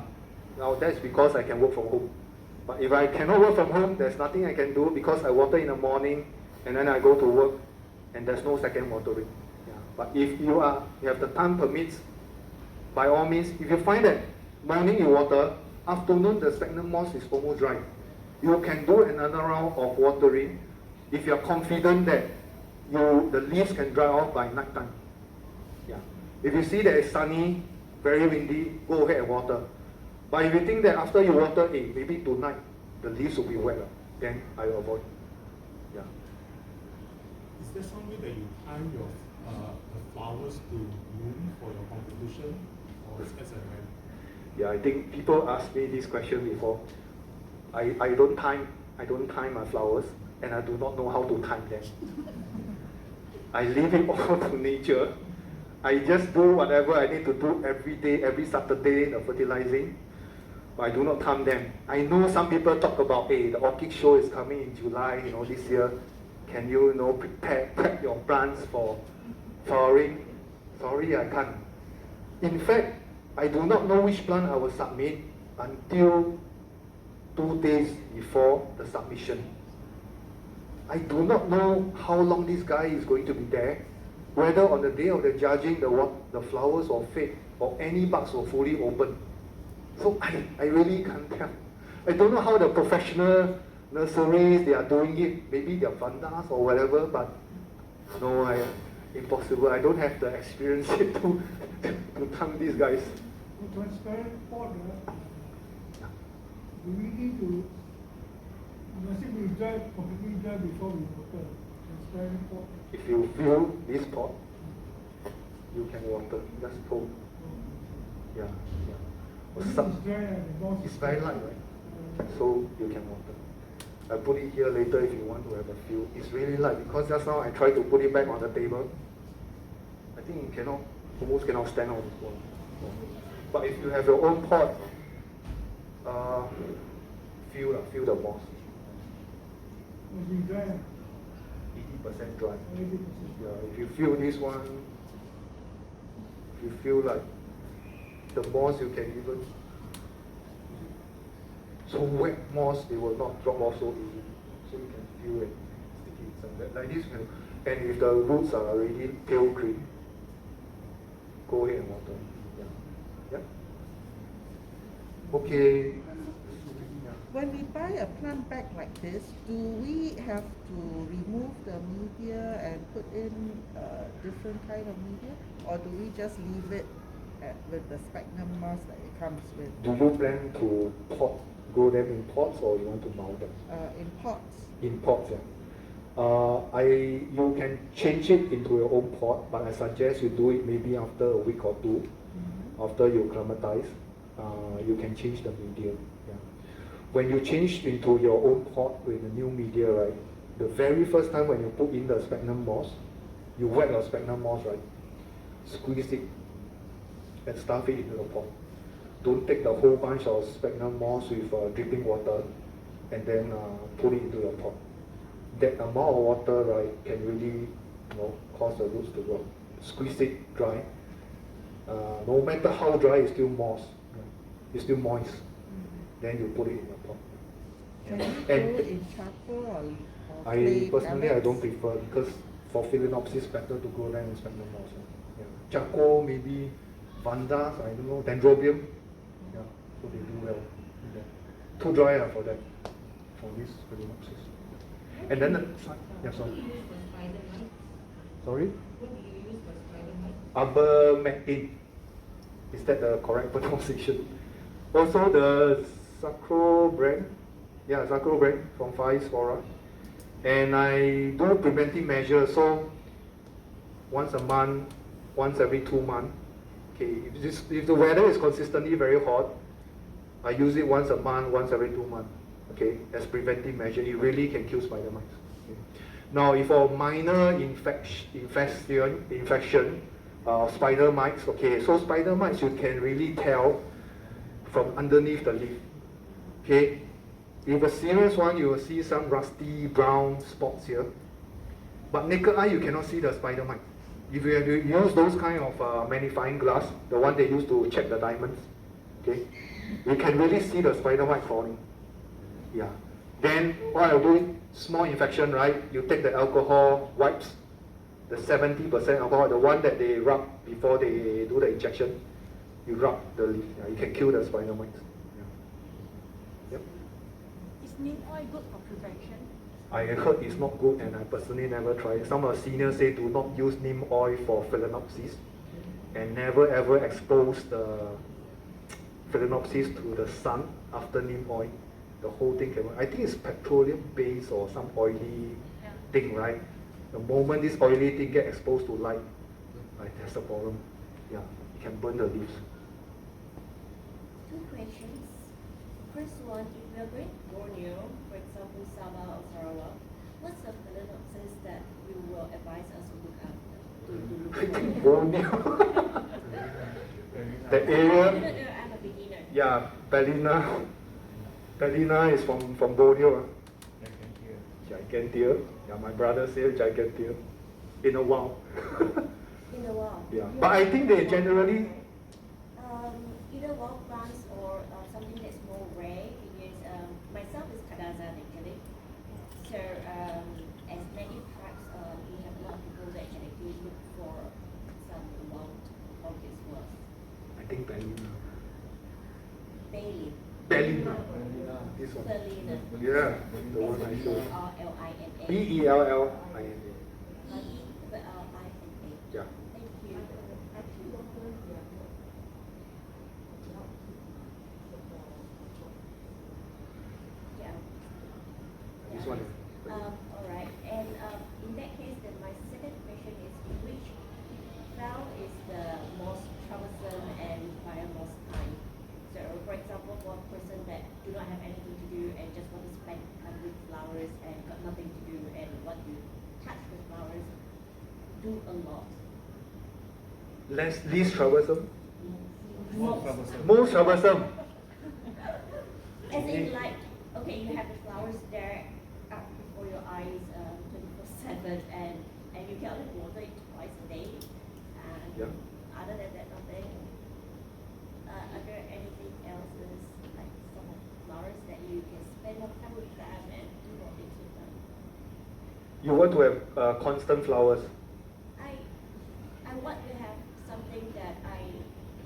now that's because I can work from home. But if I cannot work from home, there's nothing I can do because I water in the morning and then I go to work and there's no second watering. Yeah. But if you have the time permits, by all means, if you find that morning you water, afternoon the sphagnum moss is almost dry, you can do another round of watering if you're confident that the leaves can dry off by night time. Yeah. If you see that it's sunny, very windy, go ahead and water. But if you think that after you water, maybe tonight the leaves will be wet, then I will avoid. Yeah. Is there some way that you time your the flowers to bloom for your competition, or is as and when? Yeah, I think people asked me this question before. I don't time my flowers, and I do not know how to time them. I leave it all to nature. I just do whatever I need to do every day, every Saturday, the fertilizing. But I do not time them. I know some people talk about, the orchid show is coming in July, this year. Can you, prep your plants for flowering? Sorry, I can't. In fact, I do not know which plant I will submit until 2 days before the submission. I do not know how long this guy is going to be there, whether on the day of the judging the flowers will fade or any buds will fully open. So I really can't tell. I don't know how the professional nurseries they are doing it. Maybe they're vandas or whatever, but no, impossible. I don't have the experience yet to time these guys. Transparent pot, do we need to, must it be dry, completely dry before we water? Transparent pot. If you fill this pot, you can water. That's cold. Yeah. Or It's some, dry and the moss it's is very dry. light, right? So you can water. I'll put it here later if you want to have a feel. It's really light because just now I tried to put it back on the table. I think it cannot, almost cannot stand on its own. But if you have your own pot, feel the moss. Must be dry, 80% dry. 80%. Yeah, if you feel this one, if you feel like the moss, you can even, so wet moss, they will not drop off so easily. So you can feel it, stick it inside. Like this, and if the roots are already pale green, go ahead and water. Yeah. Okay. When we buy a plant bag like this, do we have to remove the media and put in different kind of media, or do we just leave it with the sphagnum moss that it comes with? Do you plan to grow them in pots or you want to mount them? In pots. In pots, yeah. You can change it into your own pot, but I suggest you do it maybe after a week or two, after you acclimatize. You can change the media. Yeah. When you change into your own pot with the new media, right, the very first time when you put in the sphagnum moss, you wet your sphagnum moss, right, squeeze it and stuff it into the pot. Don't take the whole bunch of sphagnum moss with dripping water and then put it into your pot. That amount of water, right, can really, cause the roots to grow. Squeeze it dry. No matter how dry, it's still moss. It's still moist. Then you put it in your pot. Can you And grow it in charcoal or I clay personally, I pellets? don't prefer because for Phalaenopsis, better to grow them in sphagnum moss. Yeah. Charcoal, maybe vandas, I don't know, dendrobium. Yeah, so they do well. Yeah. Too dry for that, for this Phalaenopsis. And then, yeah, sorry. Sorry? Ivermectin. Is that the correct pronunciation? Also the Sacro brand, Sacro brand from Phalaenopsis. And I do preventive measures, so once a month, once every 2 months. Okay, if the weather is consistently very hot, I use it once a month, once every 2 months. Okay, as preventive measure, it really can kill spider mites. Okay. Now, if for minor infection, spider mites, okay, so spider mites you can really tell from underneath the leaf. Okay, if a serious one, you will see some rusty brown spots here. But naked eye, you cannot see the spider mite. If you have to use those kind of magnifying glass, the one they use to check the diamonds, okay, you can really see the spider mite crawling. Yeah. Then what I'll do, small infection, right? You take the alcohol wipes, the 70% alcohol, the one that they rub before they do the injection. You rub the leaf. Yeah, you can kill the spider mites. Yeah. Yep. Is neem oil good for prevention? I heard it's not good, and I personally never tried. Some of the seniors say do not use neem oil for Phalaenopsis, and never ever expose the Phalaenopsis to the sun after neem oil. The whole thing can. I think it's petroleum based or some oily thing, right? The moment this oily thing get exposed to light, right, that's the problem. Yeah, it can burn the leaves. 2 questions. First one, if we are going to Borneo, for example, Sabah or Sarawak, what's the Phalaenopsis that you will advise us to look after? Borneo. The area. I'm a beginner. Yeah, Belina is from Borneo. Gigantea. Yeah, my brother said Gigantea. In a while. In a while. Yeah, but I think they generally either wild plants or something that's more rare because myself is Kadazan actually. So as many parks, we have a lot of people that can actually look for some wild orchids for us. I think Bellina. Bailey. Bellina. This one. Phalaenopsis. Yeah, the one I showed. B-E-L-L-I-N-A. B-E-L-L-I-N-A. B-E-L-L-I-N-A. Yeah. Thank you. Yeah. This one. All right. And in that case, then my second question is, which flower is the most troublesome and require most time? So, for example, for a person that do not have anything to do and just want to spend time with flowers and got nothing to do and want to touch the flowers, do a lot. Least troublesome? Most. Most troublesome. As in, like, okay, you have the flowers there up before your eyes 24/7, and you can only water it twice a day. And Yeah. other than that, nothing. Are there anything else, like some of the flowers that you can spend more time with them and do more things with them? You want to have constant flowers. I want to have something that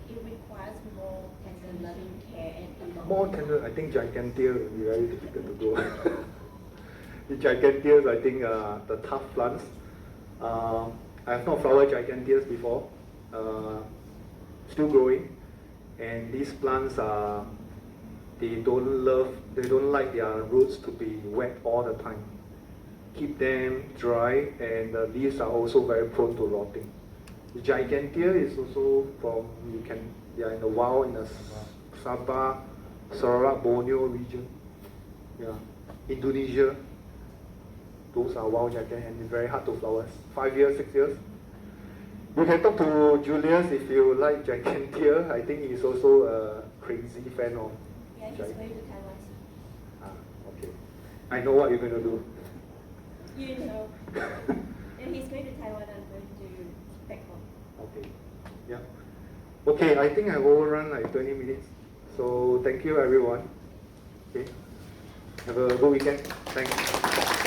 it requires more tender loving care and a lot More tender, I think Gigantea will be very difficult to grow. The Giganteas, I think the tough plants. I have not flowered Giganteas before. Still growing. And these plants are, they don't like their roots to be wet all the time. Keep them dry, and the leaves are also very prone to rotting. The Gigantea is also they are in the wild in the Sabah, Sarawak, Borneo region. Yeah, Indonesia. Those are wild Gigantea and it's very hard to flower. 5 years, 6 years. You can talk to Julius if you like Gigantea. I think he's also a crazy fan of. Yeah, he's going to Taiwan. Okay. I know what you're going to do. You know. If he's going to Taiwan, I'm going to Bangkok. Okay. Yeah. Okay, I think I overrun like 20 minutes. So thank you everyone. Okay. Have a good weekend. Thanks.